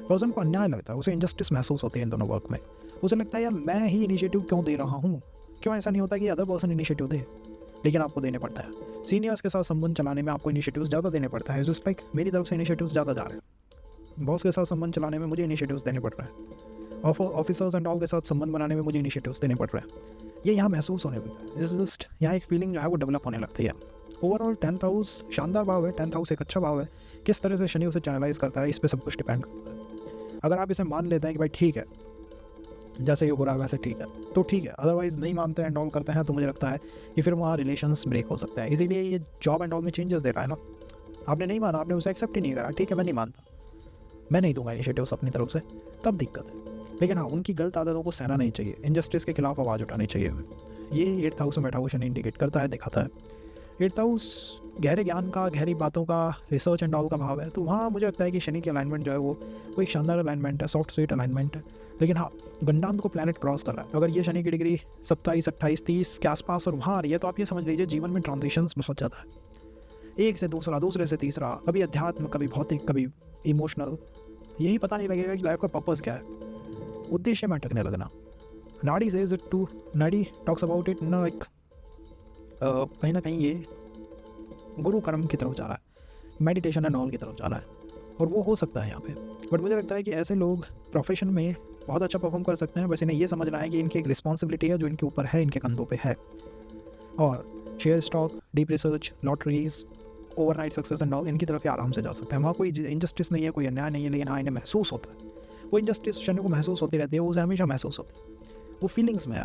पर्सन को अन्याय लगता है, उसे इनजस्टिस महसूस होती है इन दोनों वर्क में। उसे लगता है यार मैं ही इनिशिएटिव क्यों दे रहा हूँ, क्यों ऐसा नहीं होता कि अदर पर्सन इनिशिएटिव दे, लेकिन आपको देने पड़ता है। सीनियर्स के साथ संबंध चलाने में आपको इनिशिएटिव्स ज़्यादा देने पड़ता है। जस्ट लाइक मेरी तरफ से इनिशिएटिव्स ज़्यादा जा रहे हैं। बॉस के साथ संबंध चलाने में मुझे इनिशिएटिव्स देने पड़ रहे हैं। ऑफिसर्स एंड ऑल के साथ संबंध बनाने में मुझे इनिशिएटिव्स देने पड़ रहे हैं। ये यहाँ महसूस होने लगता है। जस्ट यहाँ एक फीलिंग जो है वो डेवलप होने लगती है। ओवरऑल 10th हाउस शानदार भाव है। 10th हाउस एक अच्छा भाव है। किस तरह से शनि उसे चैनलाइज करता है इस पर सब कुछ डिपेंड करता है। अगर आप इसे मान लेते हैं कि भाई ठीक है, जैसे ये हो रहा है वैसे ठीक है, तो ठीक है। अदरवाइज नहीं मानते एंड ऑल करते हैं तो मुझे लगता है कि फिर वहाँ रिलेशंस ब्रेक हो सकते हैं। इसीलिए ये जॉब एंड ऑल में चेंजेस दे रहा है ना। आपने नहीं माना, आपने उसे एक्सेप्ट ही नहीं करा, ठीक है मैं नहीं मानता, मैं नहीं दूंगा इनिशिएटिव्स अपनी तरफ से, तब दिक्कत है। लेकिन हाँ, उनकी गलत आदतों को सहना नहीं चाहिए, इनजस्टिस के खिलाफ आवाज़ उठानी चाहिए। ये 8th हाउस में बैठा हुआ शनि इंडिकेट करता है, दिखाता है। 8th हाउस गहरे ज्ञान का, गहरी बातों का, रिसर्च एंड ऑल का भाव है। तो वहाँ मुझे लगता है कि शनि की अलाइनमेंट जो है वो एक शानदार अलाइनमेंट है, सॉफ्ट स्वीट अलाइनमेंट है। लेकिन हाँ, गंडांत को प्लैनेट क्रॉस कर रहा है। तो अगर ये शनि की डिग्री 27, 28, 30 के आसपास और वहाँ आ रही है तो आप ये समझ लीजिए जीवन में ट्रांजिशंस बहुत ज़्यादा है। एक से दूसरा, दूसरे से तीसरा, कभी अध्यात्म, कभी भौतिक, कभी इमोशनल। यही पता नहीं लगेगा कि लाइफ का पर्पस क्या है, उद्देश्य में अटकने लगना। नाड़ी सेज इट टू, नाड़ी टॉक्स अबाउट इट ना, एक कहीं ना कहीं ये गुरु कर्म की तरफ जा रहा है, मेडिटेशन एंड ऑल की तरफ जा रहा है, और वो हो सकता है यहाँ पे। बट मुझे लगता है कि ऐसे लोग प्रोफेशन में बहुत अच्छा परफॉर्म कर सकते हैं, बस इन्हें ये समझना है कि इनकी एक रिस्पॉन्सिबिलिटी है जो इनके ऊपर है, इनके कंधों पे है। और share stock, deep research, lotteries, overnight success and all, इनकी तरफ ये आराम से जा सकते हैं। वहाँ कोई इनजस्टिस नहीं है, कोई अन्याय नहीं है, लेकिन हाँ इन्हें महसूस होता है। वो इनजस्टिस शनि को महसूस होती रहती है, वो उसे हमेशा महसूस होती है, वो फीलिंग्स में है।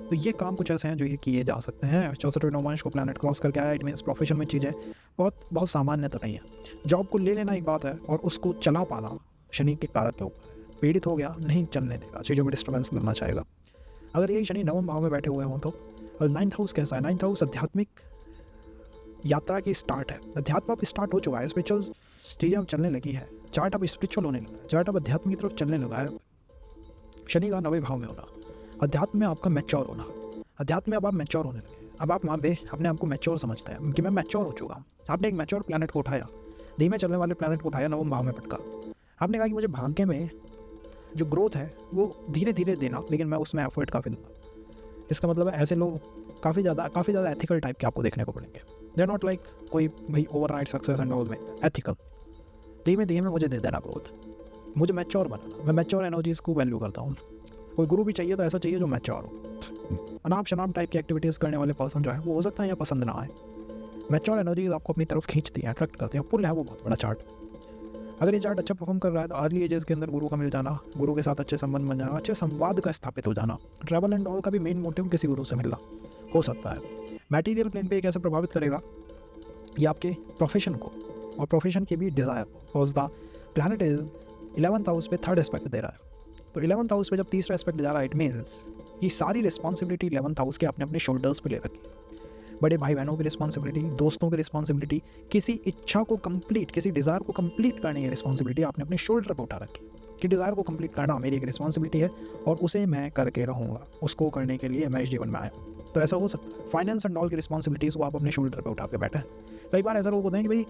तो ये काम कुछ ऐसे हैं जो ये किए जा सकते हैं। 64वें नवमांश को प्लैनेट क्रॉस करके आया, इट मीन्स प्रोफेशन में चीज़ें बहुत सामान्य तो नहीं है। जॉब को ले लेना एक बात है, और उसको चला पाना शनि के कारक के ऊपर है। पीड़ित हो गया, नहीं चलने देगा, चीज़ों में डिस्टर्बेंस करना चाहेगा। अगर यही शनि नवम भाव में बैठे हुए हों तो। और 9th हाउस कैसा है? 9th हाउस आध्यात्मिक यात्रा की स्टार्ट है। अध्यात्म अब स्टार्ट हो चुका है, स्पिरिचुअल चीज़ें अब चलने लगी है, चार्ट अब स्पिरिचुअल होने लगा है, चार्ट अब अध्यात्म की तरफ चलने लगा है। शनि का 9वें भाव में होना, अध्यात्म में आपका मैच्योर होना, अध्यात्म में अब आप मैच्योर होने लगे। अब आप वहाँ पे अपने आप को मैच्योर समझते हैं कि मैं मैच्योर हो चुका हूँ। आपने एक मैच्योर प्लैनेट को उठाया, धीमे चलने वाले प्लैनेट को उठाया, नवम भाव में पटका। आपने कहा कि मुझे भाग्य में जो ग्रोथ है वो धीरे धीरे देना, लेकिन मैं उसमें एफर्ट काफ़ी दूंगा। इसका मतलब है ऐसे लोग काफ़ी ज़्यादा एथिकल टाइप के आपको देखने को पड़ेंगे। दे आर नॉट लाइक कोई भाई ओवरनाइट सक्सेस एंड ऑल में, एथिकल। धीमे धीमे मुझे दे देना ग्रोथ, मुझे मैच्योर बनाना। मैं मैच्योर एनर्जीज़ को वैल्यू करता हूँ। कोई गुरु भी चाहिए तो ऐसा चाहिए जो मैच्योर हो। अनाप शनाप टाइप की एक्टिविटीज़ करने वाले पर्सन जो है वो हो सकता है या पसंद ना आए। मैच्योर एनर्जीज आपको अपनी तरफ खींचती हैं, अट्रैक्ट करती हैं। पुल है वो बहुत बड़ा चार्ट। अगर ये चार्ट अच्छा परफॉर्म कर रहा है तो अर्ली एजेस के अंदर गुरु का मिल जाना, गुरु के साथ अच्छे संबंध बन जाना, अच्छे संवाद का स्थापित हो जाना, ट्रैवल एंड ऑल का भी मेन मोटिव किसी गुरु से मिलना हो सकता है। मटेरियल प्लेन पे कैसे प्रभावित करेगा ये आपके प्रोफेशन को, और प्रोफेशन की भी डिज़ायर को। Because the planet is 11th house पे 3rd एस्पेक्ट दे रहा है। तो 11th हाउस पे जब 3रा एस्पेक्ट जा रहा है, इट मीन्स ये सारी रिस्पॉन्सिबिलिटी 11th हाउस के आपने अपने शोल्डर्स पे ले रखी है। बड़े भाई बहनों की रिस्पॉन्सिबिलिटी, दोस्तों की रिस्पॉन्सिबिलिटी, किसी इच्छा को कंप्लीट, किसी डिज़ायर को कंप्लीट करने की रिस्पॉन्सिबिलिटी आपने अपने शोल्डर पर उठा रखी कि डिज़ायर को कंप्लीट करना मेरी एक रिस्पॉन्सिबिलिटी है और उसे मैं करके रहूँगा। उसको करने के लिए मैं इस जीवन में आया हूँ। तो ऐसा हो सकता है फाइनेंस एंड ऑल की रिस्पॉन्सिबिलिटीज़ को आप अपने शोल्डर पर उठा के बैठे हैं। कई बार ऐसा लोग होते हैं कि भाई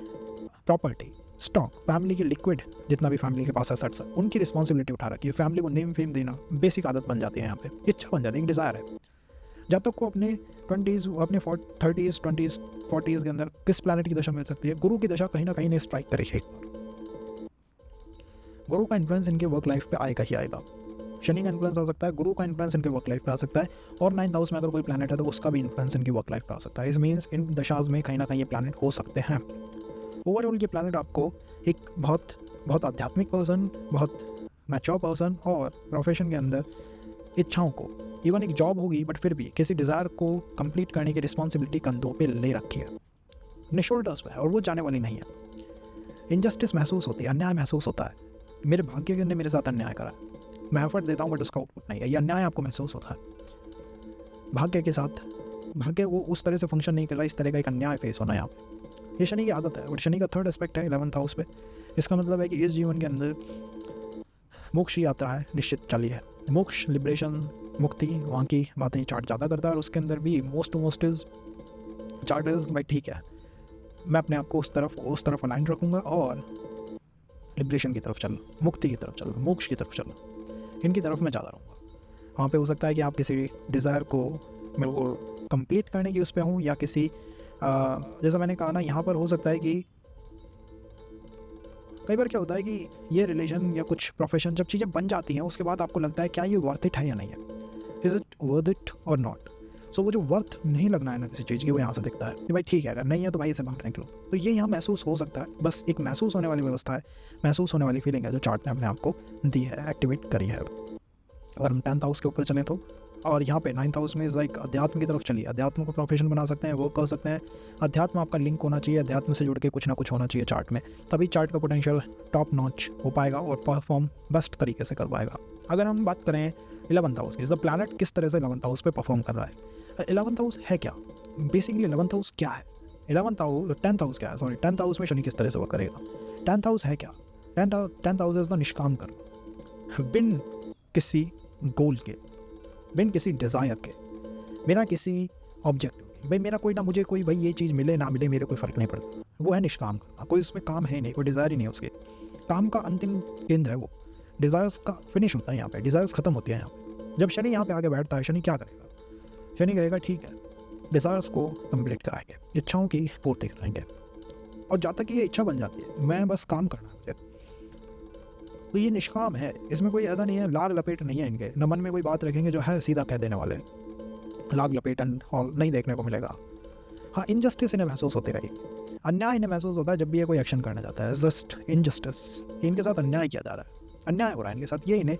प्रॉपर्टी, स्टॉक, फैमिली की लिक्विड, जितना भी फैमिली के पास एसेट्स है उनकी रिस्पॉन्सिबिलिटी उठा रखी है। फैमिली को नेम फेम देना बेसिक आदत बन जाती है, यहाँ पे इच्छा बन जाती है, एक डिज़ायर है। जब तक को अपने 20s, अपने 30s, 20s, 40s के अंदर किस प्लैनेट की दशा मिल सकती है? गुरु की दशा कहीं ना कहीं ने स्ट्राइक करी है एक बार। गुरु का इन्फ्लुएंस इनके वर्क लाइफ पे आएगा ही आएगा। शनि का इन्फ्लुएंस आ सकता है, गुरु का इन्फ्लुएंस इनके वर्क लाइफ पे आ सकता है, और 9th हाउस में अगर कोई प्लैनेट है तो उसका भी इन्फ्लुएंस इनकी वर्क लाइफ पे आ सकता है। इस मीन्स इन दशाज में कहीं ना कहीं ये प्लैनेट हो सकते हैं। ओवरऑल ये प्लैनेट आपको एक बहुत आध्यात्मिक पर्सन, बहुत मैच्योर पर्सन, और प्रोफेशन के अंदर इच्छाओं को, इवन एक जॉब होगी बट फिर भी किसी डिज़ायर को कंप्लीट करने की रिस्पॉन्सिबिलिटी कंधों पे ले रखी है, अपने शोल्डर्स पे है, और वो जाने वाली नहीं है। इनजस्टिस महसूस होती है, अन्याय महसूस होता है। मेरे भाग्य ने मेरे साथ अन्याय करा, मैं एफर्ट देता हूँ बट उसका आउटपुट नहीं है, ये अन्याय आपको महसूस होता है। भाग्य के साथ, भाग्य वो उस तरह से फंक्शन नहीं कर रहा, इस तरह का एक अन्याय फेस होना है यहाँ पे। ये शनि की आदत है, और शनि का 3rd एस्पेक्ट है 11th हाउस पे। इसका मतलब है कि इस जीवन के अंदर मोक्ष यात्रा है, निश्चित चली है। मोक्ष, लिबरेशन, मुक्ति, वहाँ की बातें चार्ट ज़्यादा करता है, और उसके अंदर भी मोस्ट इज चार्ट इज भाई ठीक है, मैं अपने आप को उस तरफ अलाइन रखूँगा, और लिबरेशन की तरफ चलना, मुक्ति की तरफ चलना, मोक्ष की तरफ चलना, इनकी तरफ मैं ज़्यादा रहूँगा। वहाँ पे हो सकता है कि आप किसी डिज़ायर को बिल्कुल कंप्लीट करने की उस पर हूँ, या किसी जैसा मैंने कहा ना, यहाँ पर हो सकता है कि कई बार क्या होता है कि ये रिलेशन या कुछ प्रोफेशन जब चीज़ें बन जाती हैं उसके बाद आपको लगता है क्या ये वर्थ इट है या नहीं है, इज़ इट वर्थ इट और नॉट। सो वो जो वर्थ नहीं लगना है ना किसी चीज़ की, वो यहाँ से दिखता है कि भाई ठीक है, अगर नहीं है तो भाई इसे बाहर निकलो। तो ये यहाँ महसूस हो सकता है, बस एक महसूस होने वाली व्यवस्था है, महसूस होने वाली फीलिंग है जो चार्ट ने अपने आप को दी है, एक्टिवेट करी है। अगर हम 10th हाउस के ऊपर चलें तो, और यहाँ पे 9th हाउस में इज़ लाइक अध्यात्म की तरफ चलिए, अध्यात्म को प्रोफेशन बना सकते हैं, वर्क कर सकते हैं। अध्यात्म आपका लिंक होना चाहिए, अध्यात्म से जुड़ के कुछ ना कुछ होना चाहिए चार्ट में, तभी चार्ट का पोटेंशियल टॉप नॉच हो पाएगा और परफॉर्म बेस्ट तरीके से कर पाएगा। अगर हम बात करें 11th हाउस की, द प्लैनेट किस तरह से 11th हाउस पे परफॉर्म कर रहा है। 11th हाउस है क्या बेसिकली? 11th हाउस क्या है? 10th हाउस क्या है? सॉरी, 10th हाउस में शनि किस तरह से वर्क करेगा? 10th हाउस है क्या? 10th हाउस इज द निष्काम कर्म, बिन किसी गोल के, बिन किसी डिज़ायर के, बिना किसी ऑब्जेक्टिव के, नहीं भाई, मेरा कोई ना, मुझे कोई भाई ये चीज़ मिले ना मिले मेरे कोई फ़र्क नहीं पड़ता। वो है निष्काम करना, कोई उसमें काम है नहीं, कोई डिज़ायर ही नहीं है उसके। काम का अंतिम केंद्र है वो, डिज़ायर्स का फिनिश होता है यहाँ पे, डिज़ायर्स ख़त्म होती है यहाँ पे। जब शनि यहाँ पे आके बैठता है, शनि क्या करेगा? शनि कहेगा ठीक है, डिज़ायर्स को कंप्लीट कराएंगे, इच्छाओं की पूर्ति कराएंगे। और जब तक ये इच्छा बन जाती है, मैं बस काम करना है मुझे, तो ये निष्काम है। इसमें कोई ऐसा नहीं है, लाग लपेट नहीं है इनके, न मन में कोई बात रखेंगे जो है सीधा कह देने वाले। लाग लपेटन और नहीं देखने को मिलेगा। हाँ, इनजस्टिस इन्हें महसूस होती रहेगी, अन्याय इन्हें महसूस होता है जब भी ये कोई एक्शन करना चाहता है। जस्ट इनजस्टिस, इनके साथ अन्याय किया जा रहा है, अन्याय हो रहा है इनके साथ, ये इन्हें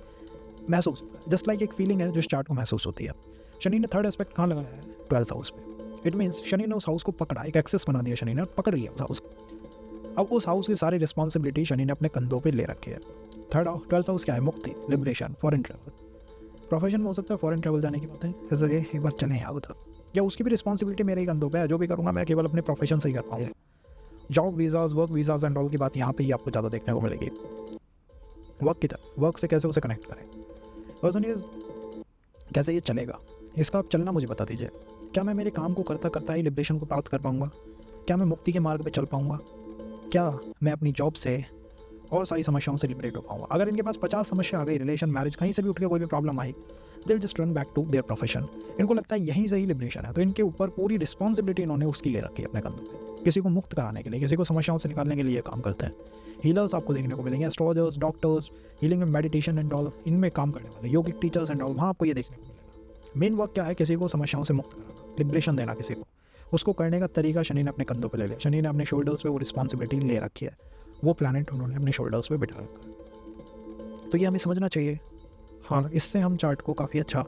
महसूस होता है। जस्ट लाइक एक फीलिंग है जो इस चार्ट को महसूस होती है। शनि ने थर्ड एस्पेक्ट कहाँ लगाया है? 12th हाउस पे। इट मीन्स शनि ने उस हाउस को पकड़ा, एक एक्सेस बना दिया शनि ने, पकड़ लिया उस हाउस को। अब उस हाउस की सारी रिस्पॉन्सिबिलिटी शनि ने अपने कंधों पे ले रखी है। 12th हाउस क्या है? मुक्ति, लिबरेशन, फॉरेन ट्रैवल। प्रोफेशन में हो सकता है फॉरेन ट्रैवल जाने की बात है, जैसे कि एक बार चले यहाँ उधर, या उसकी भी रिस्पॉन्सिबिलिटी मेरे ही कंधों पे है। जो भी करूँगा मैं केवल अपने प्रोफेशन से ही कर पाऊँगा। Job visas, work visas and all की बात यहाँ पे ही आपको ज़्यादा देखने को मिलेगी। वर्क की तरफ, वर्क से कैसे उसे कनेक्ट करें, पर्सन इज कैसे ये चलेगा, इसका आप चलना मुझे बता दीजिए। क्या मैं मेरे काम को करता करता ही लिबरेशन को प्राप्त कर पाऊँगा? क्या मैं मुक्ति के मार्ग पे चल पाऊँगा? क्या मैं अपनी जॉब से और सारी समस्याओं से लिबरेट हो पाऊँगा? अगर इनके पास 50 समस्या आ गई, रिलेशन, मैरिज, कहीं से भी उठ के कोई भी प्रॉब्लम आई, they will just run back to their profession. इनको लगता है यहीं से ही लिबरेशन है, तो इनके ऊपर पूरी रिस्पॉन्सिबिलिटी इन्होंने उसकी ले रखी है अपने कंधों पे। किसी को मुक्त कराने के लिए, किसी को समस्याओं से निकालने के लिए ये काम करते हैं। हीलर्स आपको देखने को मिलेंगे, astrologers, doctors, healing and meditation and all, इनमें काम करने वाले योगिक टीचर्स एंड ऑल, वहाँ आपको ये देखने को मिलेगा। मेन वर्क क्या है? किसी को समस्याओं से मुक्त कराना, लिबरेशन देना किसी को। उसको करने का तरीका शनि ने अपने कंधों पे ले लिया। शनि ने अपने शोल्डर्स पे वो रिस्पॉन्सिबिलिटी ले रखी है, वो प्लैनेट उन्होंने अपने शोल्डर्स पे बिठा रखा है। तो ये हमें समझना चाहिए। हाँ, इससे हम चार्ट को काफ़ी अच्छा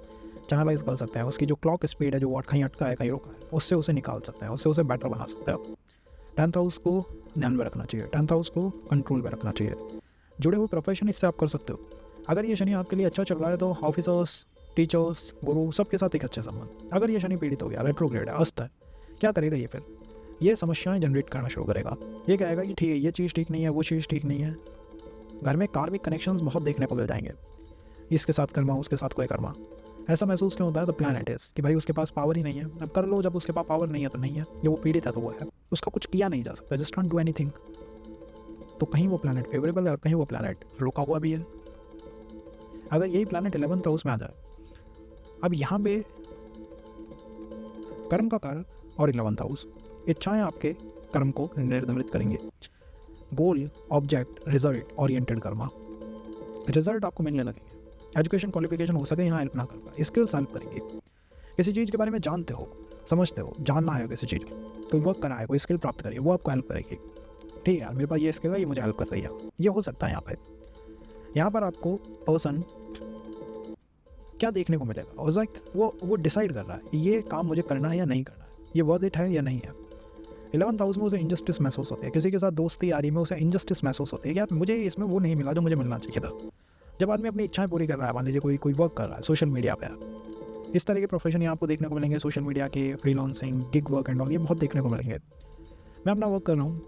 चैनलाइज कर सकते हैं। उसकी जो क्लॉक स्पीड है, जो वाट कहीं अटका है कहीं रोका है, उससे उसे निकाल सकते हैं, उससे उसे बेटर बना सकते हैं। 10th हाउस को ध्यान में रखना चाहिए, 10th हाउस को कंट्रोल में रखना चाहिए। जुड़े हुए प्रोफेशन इससे आप कर सकते हो। अगर ये शनि आपके लिए अच्छा चल रहा है तो ऑफिसर्स, टीचर्स, गुरु, सबके साथ एक अच्छे संबंध। अगर ये शनि पीड़ित हो गया, रेट्रोग्रेड है, अस्त है, क्या करेगा ये? फिर ये समस्याएं जनरेट करना शुरू करेगा। ये कहेगा कि ठीक है, ये चीज़ ठीक नहीं है, वो चीज़ ठीक नहीं है। घर में कार्मिक कनेक्शंस बहुत देखने को मिल जाएंगे, इसके साथ कर्मा, उसके साथ कोई कर्मा। ऐसा महसूस क्यों होता है? द प्लैनेट इज कि भाई उसके पास पावर ही नहीं है। अब कर लो, जब उसके पास पावर नहीं है तो नहीं है। जब वो पीड़ित है तो वो है, उसका कुछ किया नहीं जा सकता, जस्ट कांट डू एनीथिंग। तो कहीं वो प्लैनेट फेवरेबल है और कहीं वो प्लैनेट रुका हुआ भी है। अगर यही प्लैनेट 11th हाउस में आ जाए, अब यहाँ पे कर्म का कारक और 11th हाउस, इच्छाएं आपके कर्म को निर्धारित करेंगे। Goal, object, result oriented karma, result आपको मिलने लगेंगे। एजुकेशन, क्वालिफिकेशन हो सके यहाँ हेल्प ना कर पाए, स्किल्स हेल्प करेंगे। किसी चीज़ के बारे में जानते हो, समझते हो, जानना है किसी चीज़ को, कोई वर्क करा है, कोई स्किल प्राप्त करिए, वो आपको हेल्प करेगी। ठीक है यार, मेरे पास ये स्किल है, ये मुझे हेल्प कर रही है, ये हो सकता है। यहाँ पर आपको पर्सन क्या देखने को मिलेगा? और लाइक वो डिसाइड कर रहा है कि ये काम मुझे करना है या नहीं करना है, ये वर्थ इट है या नहीं है। 11th हाउस में उसे इनजस्टिस महसूस होती है, किसी के साथ दोस्ती यारी में उसे इनजस्टिस महसूस होती है कि यार मुझे इसमें वो नहीं मिला जो मुझे मिलना चाहिए था। जब आदमी अपनी इच्छाएं पूरी कर रहा है, मान लीजिए कोई वर्क कर रहा है सोशल मीडिया पे, इस तरह के प्रोफेशन यहाँ आपको देखने को मिलेंगे। सोशल मीडिया के, freelancing, gig work and all, ये बहुत देखने को मिलेंगे। मैं अपना वर्क कर रहा हूँ,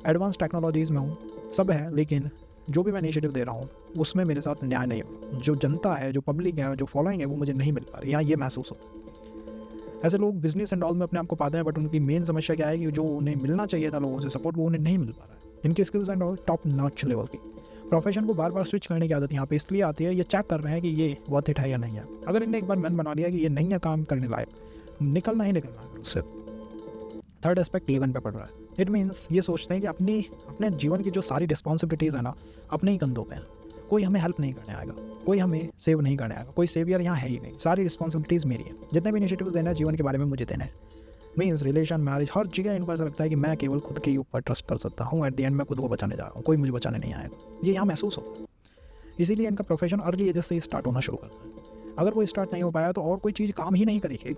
एडवांस टेक्नोलॉजीज़ में हूँ, सब है, लेकिन जो भी मैं इनिशिएटिव दे रहा हूँ उसमें मेरे साथ न्याय नहीं हो। जो जनता है, जो पब्लिक है, जो फॉलोइंग है, वो मुझे नहीं मिल पा रही। यहाँ ये महसूस होता है। ऐसे लोग बिजनेस एंड ऑल में अपने आप को पाते हैं, बट उनकी मेन समस्या क्या है कि जो उन्हें मिलना चाहिए था लोगों से सपोर्ट, वो उन्हें नहीं मिल पा रहा है। इनकी skills and all top notch level की। प्रोफेशन को बार बार स्विच करने की आदत यहाँ पे इसलिए आती है, ये चेक कर रहे हैं कि ये वर्थ इट है या नहीं है। अगर इन्हें एक बार मन बना लिया कि ये नहीं है काम करने लायक, निकलना ही निकलना है उससे। थर्ड एस्पेक्ट 11 पे पड़ रहा है। इट मीन्स ये सोचते हैं कि अपने जीवन की जो सारी रिस्पॉन्सिबिलिटीज़ है ना, अपने ही कंधों पे हैं। कोई हमें हेल्प नहीं करने आएगा, कोई हमें सेव नहीं करने आएगा, कोई सेवियर यहाँ है ही नहीं। सारी रिस्पॉन्सिबिलिटीज़ मेरी है, जितने भी इनिशिएटिव्स देना है जीवन के बारे में मुझे देना है। मीन्स रिलेशन, मैरिज, हर जगह इनको ऐसा लगता है कि मैं केवल खुद के ऊपर ट्रस्ट कर सकता हूँ। एट द एंड मैं खुद को बचाने जा रहा हूँ, कोई मुझे बचाने नहीं आएगा। ये यहाँ महसूस होता है। इसीलिए इनका प्रोफेशन अर्ली एज से स्टार्ट होना शुरू करता है। अगर वो स्टार्ट नहीं हो पाया तो और कोई चीज़ काम ही नहीं करेगी।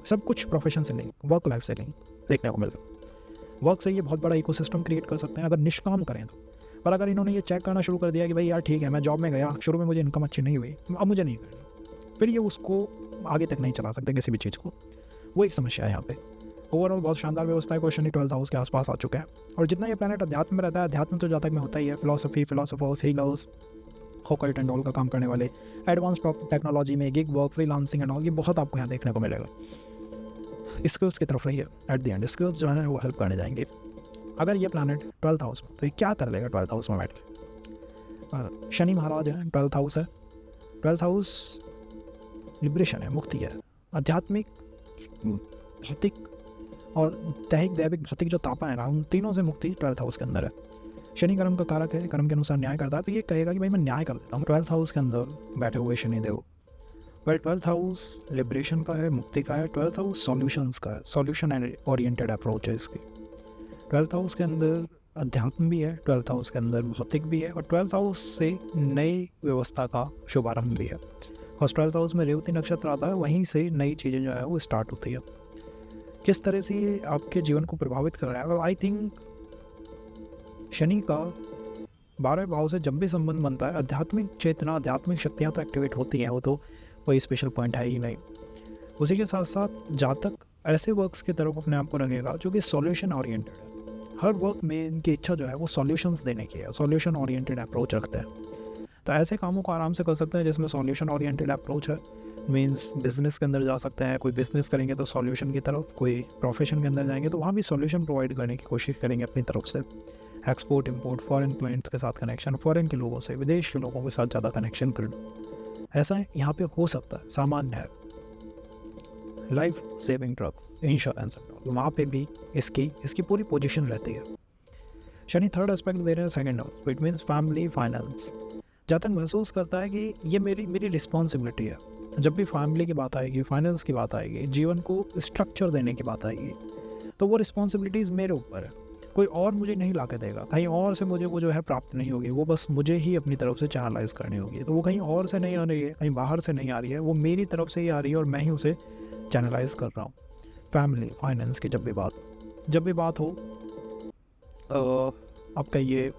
सब कुछ प्रोफेशन से लिंक, वर्क लाइफ से लिंक देखने को मिलता है। वर्क से ये बहुत बड़ा इकोसिस्टम क्रिएट कर सकते हैं अगर निष्काम करें तो। पर अगर इन्होंने ये चेक करना शुरू कर दिया कि भाई यार ठीक है, मैं जॉब में गया, शुरू में मुझे इनकम अच्छी नहीं हुई, अब मुझे नहीं करनी, फिर ये उसको आगे तक नहीं चला सकते किसी भी चीज़ को। वो एक समस्या है यहाँ पे। ओवरऑल बहुत शानदार व्यवस्था है। क्वेश्चन 12th हाउस के आसपास आ चुका है। और जितना ये प्लैनेट अध्यात्म में रहता है, अध्यात्म तो जातक में होता ही है। Philosophy, philosophers, healers, occult and all का काम करने वाले, एडवांस टेक्नोलॉजी में gig work, freelancing and all, ये बहुत आपको यहाँ देखने को मिलेगा। स्किल्स की तरफ रहिए। एट द एंड स्किल्स जो है वो हेल्प करने जाएंगे। अगर ये प्लानट 12th हाउस में, तो ये क्या कर लेगा 12th हाउस में बैठ के? शनि महाराज है, 12th हाउस है। 12th हाउस लिबरेशन है, मुक्ति है, आध्यात्मिक, भौतिक और दैहिक दैविक भौतिक जो तापा है ना, उन तीनों से मुक्ति 12th हाउस के अंदर है। शनि कर्म का कारक है, कर्म के अनुसार न्याय करता है, तो ये कहेगा कि भाई मैं न्याय कर देता हूँ। 12th हाउस के अंदर बैठे हुए Shanidev. But 12th house liberation का है, मुक्ति का है। 12th हाउस सॉल्यूशंस का है, सॉल्यूशन एंड ओरिएंटेड अप्रोच है इसकी। 12th हाउस के अंदर अध्यात्म भी है, 12th हाउस के अंदर भौतिक भी है, और 12th हाउस से नई व्यवस्था का शुभारंभ भी है। और 12th हाउस में रेवती नक्षत्र आता है, वहीं से नई चीज़ें जो है वो स्टार्ट होती है। किस तरह से ये आपके जीवन को प्रभावित कर रहा है? आई थिंक शनि का 12वें भाव से जब भी संबंध बनता है, आध्यात्मिक चेतना, आध्यात्मिक शक्तियाँ तो एक्टिवेट होती हैं, वो तो कोई स्पेशल पॉइंट है ही नहीं। उसी के साथ साथ जातक ऐसे वर्क्स की तरफ अपने आप को रखेगा जो कि सॉल्यूशन ओरिएंटेड है। हर वर्क में इनकी इच्छा जो है वो सॉल्यूशंस देने की है, सॉल्यूशन ओरिएंटेड अप्रोच रखते हैं। तो ऐसे कामों को आराम से कर सकते हैं जिसमें सॉल्यूशन ओरिएंटेड अप्रोच है। मीन्स बिजनेस के अंदर जा सकते हैं, कोई बिजनेस करेंगे तो सॉल्यूशन की तरफ, कोई प्रोफेशन के अंदर जाएंगे तो वहाँ भी सॉल्यूशन प्रोवाइड करने की कोशिश करेंगे अपनी तरफ से। एक्सपोर्ट इम्पोर्ट, फॉरेन क्लाइंट्स के साथ कनेक्शन, फॉरेन के लोगों से, विदेश के लोगों के साथ ज़्यादा कनेक्शन करना, ऐसा यहाँ पे हो सकता है, सामान्य है। लाइफ सेविंग ड्रग्स, इंश्योरेंस, वहाँ पे भी इसकी पूरी पोजीशन रहती है। शनि थर्ड एस्पेक्ट दे रहे हैं second house, it means family finance. जहाँ तक महसूस करता है कि ये मेरी रिस्पॉन्सिबिलिटी है। जब भी फैमिली की बात आएगी, फाइनेंस की बात आएगी, जीवन को स्ट्रक्चर देने की बात आएगी, तो वो रिस्पॉन्सिबिलिटीज़ मेरे ऊपर है। कोई और मुझे नहीं ला के देगा, कहीं और से मुझे वो जो है प्राप्त नहीं होगी, वो बस मुझे ही अपनी तरफ से चैनलाइज करनी होगी। तो वो कहीं और से नहीं आ रही है, कहीं बाहर से नहीं आ रही है, वो मेरी तरफ से ही आ रही है और मैं ही उसे चैनलाइज कर रहा हूँ। फैमिली फाइनेंस की जब भी बात हो, आप कहिए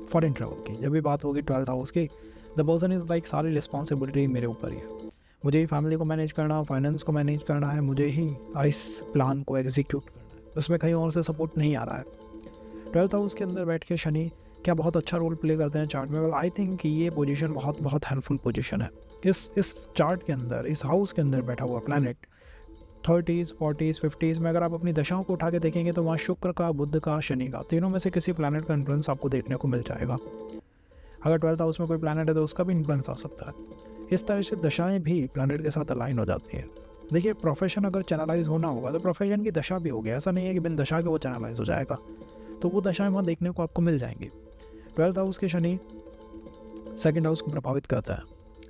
फॉरेन ट्रैवल की जब भी बात होगी 12th हाउस की, द पर्सन इज़ लाइक सारी रिस्पॉन्सिबिलिटी मेरे ऊपर ही है। मुझे ही फैमिली को मैनेज करना, फाइनेंस को मैनेज करना है, मुझे ही इस प्लान को एग्जीक्यूट करना है, उसमें कहीं और से सपोर्ट नहीं आ रहा है। 12th हाउस के अंदर बैठ के शनि क्या बहुत अच्छा रोल प्ले करते हैं चार्ट में? वेल आई थिंक कि ये पोजीशन बहुत हेल्पफुल पोजीशन है। इस चार्ट के अंदर, इस हाउस के अंदर बैठा हुआ प्लैनेट 30s 40s 50s में अगर आप अपनी दशाओं को उठा के देखेंगे तो वहाँ शुक्र का, बुध का, शनि का, तीनों में से किसी प्लैनेट का इन्फ्लुएंस आपको देखने को मिल जाएगा। अगर 12th हाउस में कोई प्लैनेट है तो उसका भी इन्फ्लुएंस आ सकता है। इस तरह से दशाएं भी प्लैनेट के साथ अलाइन हो जाती हैं। देखिए, प्रोफेशन अगर चैनलाइज होना होगा तो प्रोफेशन की दशा भी होगी, ऐसा नहीं है कि बिन दशा के वो चैनलाइज हो जाएगा, तो वो दशाएं वहाँ देखने को आपको मिल जाएंगी। 12th हाउस के शनि सेकंड हाउस को प्रभावित करता है,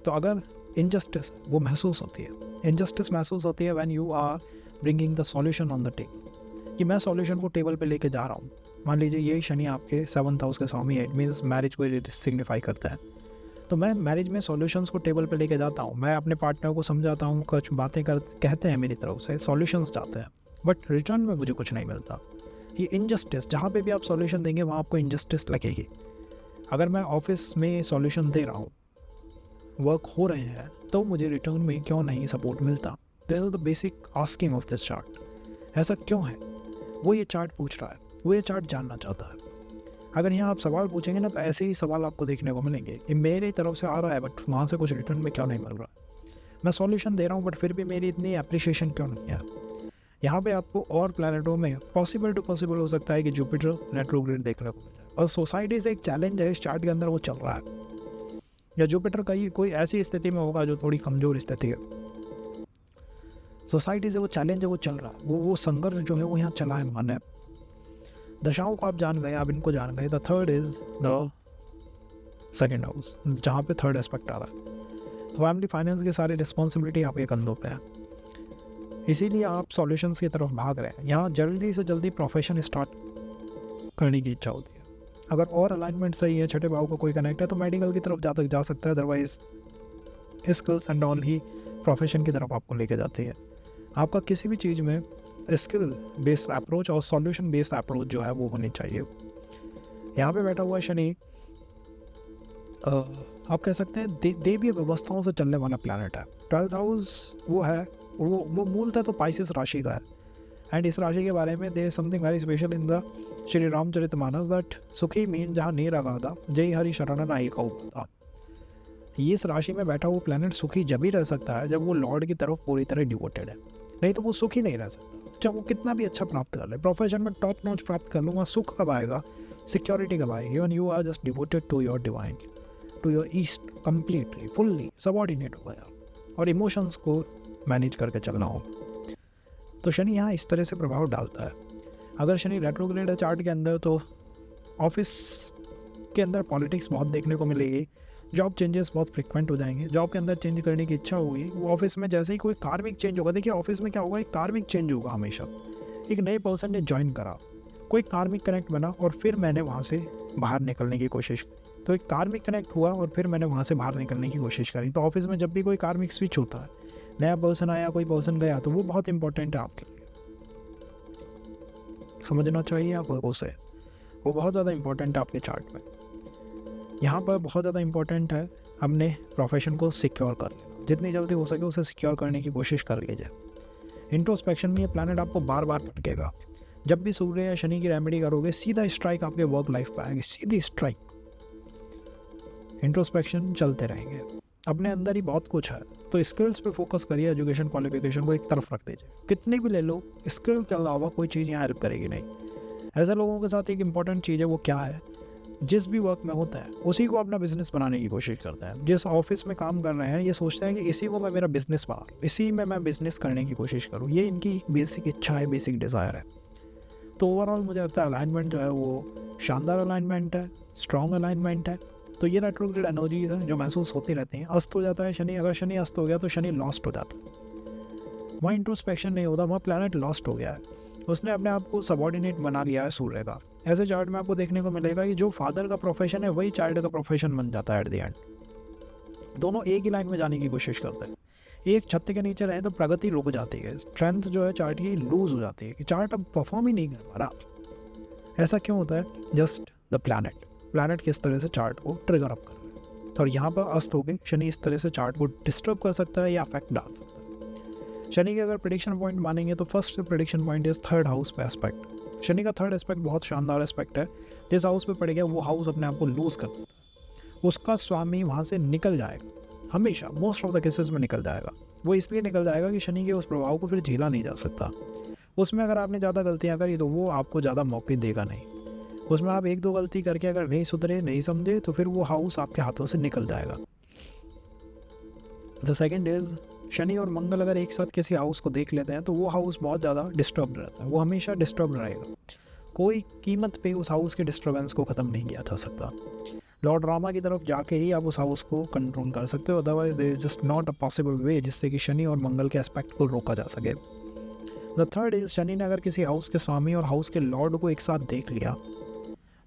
तो अगर इनजस्टिस वो महसूस होती है, इनजस्टिस महसूस होती है when you are bringing the solution on the table, कि मैं सॉल्यूशन को टेबल पे लेके जा रहा हूँ। मान लीजिए ये शनि आपके 7th हाउस के स्वामी है, इट मीन्स मैरिज को सिग्निफाई करता है, तो मैं मैरिज में सॉल्यूशंस को टेबल पे लेके जाता हूँ, मैं अपने पार्टनर को समझाता हूँ, कुछ बातें कहते हैं मेरी तरफ से, सॉल्यूशंस चाहते हैं, बट रिटर्न में मुझे कुछ नहीं मिलता। ये इनजस्टिस, जहाँ पे भी आप सॉल्यूशन देंगे वहाँ आपको इनजस्टिस लगेगी। अगर मैं ऑफिस में सॉल्यूशन दे रहा हूँ, वर्क हो रहे हैं, तो मुझे रिटर्न में क्यों नहीं सपोर्ट मिलता? This is the basic asking of this chart. ऐसा क्यों है, वो ये चार्ट पूछ रहा है, वो ये चार्ट जानना चाहता है। अगर यहाँ आप सवाल पूछेंगे ना, तो ऐसे ही सवाल आपको देखने को मिलेंगे कि मेरी तरफ से आ रहा है बट वहाँ से कुछ रिटर्न में क्यों नहीं मिल रहा है। मैं सॉल्यूशन दे रहा हूँ बट फिर भी मेरी इतनी अप्रिशिएशन क्यों नहीं है। यहाँ पे आपको और प्लैनेटों में पॉसिबल हो सकता है कि जुपिटर रेट्रोग्रेड देखने को मिल जाए, और सोसाइटी से एक चैलेंज है इस चार्ट के अंदर, वो चल रहा है, या जुपिटर का ही कोई ऐसी स्थिति में होगा जो थोड़ी कमज़ोर स्थिति है। सोसाइटी से वो चैलेंज है, वो चल रहा है, वो संघर्ष जो है वो यहाँ चला है। माने दशाओं को आप जान गए, आप इनको जान गए। The third is the second house, जहाँ पे थर्ड एस्पेक्ट आ रहा है, तो फैमिली फाइनेंस की सारी रिस्पॉन्सिबिलिटी आपके कंधों पे है, इसीलिए आप सॉल्यूशंस की तरफ भाग रहे हैं। यहाँ जल्दी से जल्दी प्रोफेशन स्टार्ट करने की इच्छा होती है। अगर और अलाइनमेंट सही है, छठे भाव का कोई कनेक्ट है, तो मेडिकल की तरफ जा सकता है, otherwise skills and all he profession की तरफ आपको लेके जाती है। आपका किसी भी चीज़ में स्किल बेस्ड अप्रोच और सॉल्यूशन बेस्ड अप्रोच जो है वो होनी चाहिए। यहाँ पे बैठा हुआ शनि आप कह सकते हैं देवीय व्यवस्थाओं से चलने वाला प्लैनेट है। 12th हाउस वो है, वो मूलतः तो पाइसेस राशि का है, एंड इस राशि के बारे में there is something very special in the Shri Ramcharitmanas that सुखी मीन जहाँ नीर अगाधा जय हरि शरण आई का था। ये इस राशि में बैठा हुआ प्लैनेट सुखी जब ही रह सकता है जब वो लॉर्ड की तरफ पूरी तरह डिवोटेड है। नहीं तो वो सुख ही नहीं रह सकता, चाहे वो कितना भी अच्छा प्राप्त कर ले। प्रोफेशन में टॉप नॉच प्राप्त कर लूँगा, सुख कब आएगा, सिक्योरिटी कब आएगी, when you are just devoted to your divine, to your ईस्ट, कंप्लीटली फुल्ली सबॉर्डिनेट हो गया और इमोशंस को मैनेज करके चलना हो। तो शनि यहाँ इस तरह से प्रभाव डालता है। अगर शनि रेट्रोग्रेड है चार्ट के अंदर तो ऑफिस के अंदर पॉलिटिक्स बहुत देखने को मिलेगी, जॉब चेंजेस बहुत फ्रिक्वेंट हो जाएंगे, जॉब के अंदर चेंज करने की इच्छा होगी, वो ऑफिस में जैसे ही कोई कार्मिक चेंज होगा, देखिए ऑफिस में क्या होगा, एक कार्मिक चेंज होगा हमेशा। एक नए पर्सन ने ज्वाइन करा, कोई कार्मिक कनेक्ट बना और फिर मैंने वहाँ से बाहर निकलने की कोशिश की, तो एक कार्मिक कनेक्ट हुआ और फिर मैंने वहाँ से बाहर निकलने की कोशिश करी। तो ऑफिस में जब भी कोई कार्मिक स्विच होता है, नया पर्सन आया, कोई पर्सन गया, तो वो बहुत इंपॉर्टेंट है आपके लिए, समझना चाहिए आप उसे, वो बहुत ज़्यादा इंपॉर्टेंट है आपके चार्ट में। यहाँ पर बहुत ज़्यादा इंपॉर्टेंट है हमने प्रोफेशन को सिक्योर कर लेना, जितनी जल्दी हो सके उसे सिक्योर करने की कोशिश कर लीजिए। इंट्रोस्पेक्शन में ये प्लैनेट आपको बार बार भटकेगा। जब भी सूर्य या शनि की रेमेडी करोगे, सीधा स्ट्राइक आपके वर्क लाइफ पे आएगी, सीधी स्ट्राइक। इंट्रोस्पेक्शन चलते रहेंगे, अपने अंदर ही बहुत कुछ है, तो स्किल्स पे फोकस करिए, एजुकेशन क्वालिफिकेशन को एक तरफ रख दीजिए। कितनी भी ले लो, स्किल के अलावा कोई चीज़ यहाँ हेल्प करेगी नहीं। ऐसे लोगों के साथ एक इंपॉर्टेंट चीज़ है, वो क्या है, जिस भी वर्क में होता है उसी को अपना बिजनेस बनाने की कोशिश करता है। जिस ऑफिस में काम कर रहे हैं ये सोचते हैं कि इसी को मैं मेरा बिजनेस बना लूँ, इसी में मैं बिजनेस करने की कोशिश करूँ, ये इनकी बेसिक इच्छा है, बेसिक डिज़ायर है। तो ओवरऑल मुझे लगता है अलाइनमेंट जो है वो शानदार अलाइनमेंट है, स्ट्रॉन्ग अलाइनमेंट है। तो ये रेट्रोग्रेड एनर्जीज हैं जो महसूस होती रहती हैं। अस्त हो जाता है शनि, अगर शनि अस्त हो गया तो शनि लॉस्ट हो जाता है, वहाँ इंट्रोस्पेक्शन नहीं होता, वहाँ प्लैनेट लॉस्ट हो गया है, उसने अपने आप को सबॉर्डिनेट बना लिया है सूर्य का। ऐसे चार्ट में आपको देखने को मिलेगा कि जो फादर का प्रोफेशन है वही चाइल्ड का प्रोफेशन बन जाता है एट द एंड। दोनों एक ही लाइन में जाने की कोशिश करते हैं, एक छत के नीचे रहे तो प्रगति रुक जाती है, स्ट्रेंथ जो है चार्ट की लूज हो जाती है कि चार्ट अब परफॉर्म ही नहीं कर पा रहा। ऐसा क्यों होता है? जस्ट द प्लैनेट किस तरह से चार्ट को ट्रिगर अप कर रहा है। और यहाँ पर अस्त हो गए शनि, इस तरह से चार्ट को डिस्टर्ब कर सकता है या अफेक्ट डाल सकता है। शनि के अगर प्रेडिक्शन पॉइंट मानेंगे तो first prediction point is third house पे एस्पेक्ट। शनि का थर्ड एस्पेक्ट बहुत शानदार एस्पेक्ट है, जिस हाउस पे पड़ गया वो हाउस अपने आप को लूज कर देता है, उसका स्वामी वहाँ से निकल जाएगा, हमेशा मोस्ट ऑफ द केसेस में निकल जाएगा। वो इसलिए निकल जाएगा कि शनि के उस प्रभाव को फिर झेला नहीं जा सकता। उसमें अगर आपने ज़्यादा गलतियाँ करी तो वो आपको ज़्यादा मौके देगा नहीं। उसमें आप एक दो गलती करके अगर नहीं सुधरे, नहीं समझे, तो फिर वो हाउस आपके हाथों से निकल जाएगा। द सेकेंड इज शनि और मंगल अगर एक साथ किसी हाउस को देख लेते हैं तो वो हाउस बहुत ज़्यादा डिस्टर्ब रहता है, वो हमेशा डिस्टर्ब रहेगा, कोई कीमत पे उस हाउस के डिस्टर्बेंस को ख़त्म नहीं किया जा सकता। लॉर्ड रामा की तरफ जाके ही आप उस हाउस को कंट्रोल कर सकते हो, otherwise there is just not a possible way जिससे कि शनि और मंगल के एस्पेक्ट को रोका जा सके। द थर्ड इज शनि ने अगर किसी हाउस के स्वामी और हाउस के लॉर्ड को एक साथ देख लिया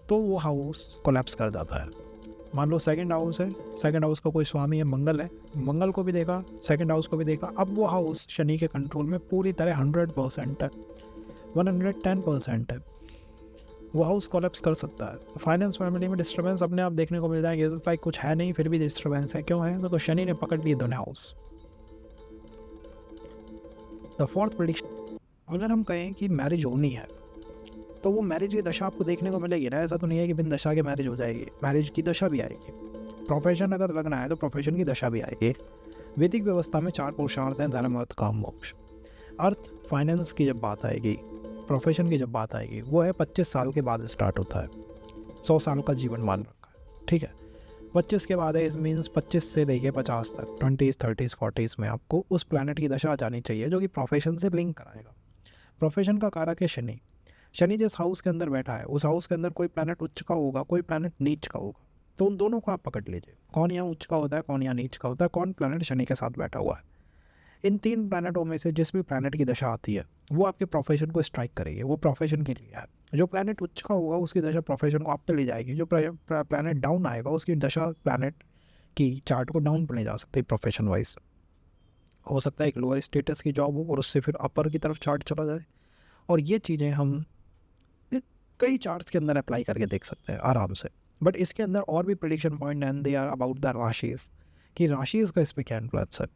तो वो हाउस कोलैप्स कर जाता है। मान लो सेकंड हाउस है, सेकंड हाउस का कोई स्वामी है, मंगल है, मंगल को भी देखा, सेकंड हाउस को भी देखा, अब वो हाउस शनि के कंट्रोल में पूरी तरह 100% है, 110% है, वो हाउस कोलैप्स कर सकता है। फाइनेंस फैमिली में डिस्टर्बेंस अपने आप देखने को मिल जाएंगे, लाइक कुछ है नहीं फिर भी डिस्टर्बेंस है, क्यों है? तो शनि ने पकड़ लिए दोनों हाउस। द फोर्थ प्रेडिक्शन, अगर हम कहें कि मैरिज होनी है तो वो मैरिज की दशा आपको देखने को मिलेगी ना, ऐसा तो नहीं है कि बिन दशा के मैरिज हो जाएगी, मैरिज की दशा भी आएगी। प्रोफेशन अगर लगना है तो प्रोफेशन की दशा भी आएगी। वैदिक व्यवस्था में 4 पुरुषार्थ हैं, धर्म अर्थ काम मोक्ष। अर्थ फाइनेंस की जब बात आएगी, प्रोफेशन की जब बात आएगी, वो है 25 साल के बाद स्टार्ट होता है, 100 साल का जीवन मान रखा है, ठीक है। 25 के बाद है, इस मीन्स 25 से लेके 50 तक, 20s 30s 40s में आपको उस प्लैनेट की दशा आ जानी चाहिए जो कि प्रोफेशन से लिंक कराएगा। प्रोफेशन का कारक है शनि। शनि जिस हाउस के अंदर बैठा है उस हाउस के अंदर कोई प्लैनेट उच्च का होगा, कोई प्लैनेट नीच का होगा, तो उन दोनों को आप पकड़ लीजिए, कौन यहाँ उच्च का होता है, कौन यहाँ नीच का होता है, कौन प्लैनेट शनि के साथ बैठा हुआ है। इन 3 प्लैनेटों में से जिस भी प्लैनेट की दशा आती है वो आपके प्रोफेशन को स्ट्राइक करेगी, वो प्रोफेशन के लिए है। जो प्लैनेट उच्च का होगा उसकी दशा प्रोफेशन को आप पे ले जाएगी, जो प्लैनेट डाउन आएगा उसकी दशा प्लैनेट की चार्ट को डाउन पर ले जा सकती है। प्रोफेशन वाइज हो सकता है एक लोअर स्टेटस की जॉब हो और उससे फिर अपर की तरफ चार्ट चला जाए, और ये चीज़ें हम कई चार्ट्स के अंदर अप्लाई करके देख सकते हैं आराम से। बट इसके अंदर और भी prediction point and they are about the राशिस, कि राशिस का इस पर क्या इन्फ्लुएंस है।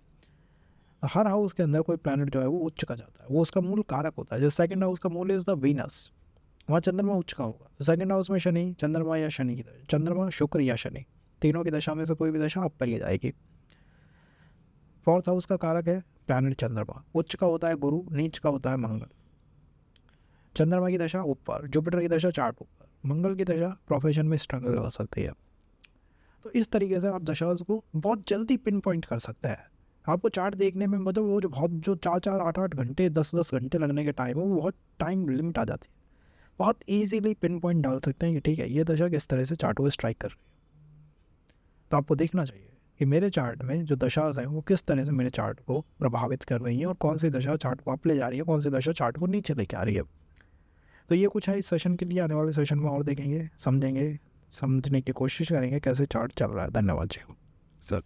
हर हाउस के अंदर कोई प्लैनेट जो है वो उच्च का जाता है, वो उसका मूल कारक होता है। जैसे सेकंड हाउस का मूल इज द वीनस, वहाँ चंद्रमा उच्च का होगा, तो सेकंड हाउस में शनि, चंद्रमा या शनि की दशा, चंद्रमा शुक्र या शनि, तीनों की दशा में से कोई भी दशा आप पे ले जाएगी। फोर्थ हाउस का कारक है प्लैनेट चंद्रमा, उच्च का होता है गुरु, नीच का होता है मंगल। चंद्रमा की दशा ऊपर, जुपिटर की दशा चार्ट ऊपर, मंगल की दशा प्रोफेशन में स्ट्रगल हो सकती है। तो इस तरीके से आप दशाओं को बहुत जल्दी पिन पॉइंट कर सकते हैं। आपको चार्ट देखने में मतलब वो जो 4-4 8-8 घंटे 10-10 घंटे लगने के टाइम है, वो बहुत टाइम लिमिट आ जाती है। बहुत ईजीली पिन पॉइंट डाल सकते हैं कि ठीक है ये दशा किस तरह से चार्ट को स्ट्राइक कर रही है। तो आपको देखना चाहिए कि मेरे चार्ट में जो दशाएं हैं वो किस तरह से मेरे चार्ट को प्रभावित कर रही हैं और कौन सी दशा चार्ट को अप ले जा रही है, कौन सी दशा चार्ट को नीचे लेके आ रही है। तो ये कुछ है इस सेशन के लिए। आने वाले सेशन में और देखेंगे, समझेंगे, समझने की कोशिश करेंगे कैसे चार्ट चल रहा है। धन्यवाद जी सर।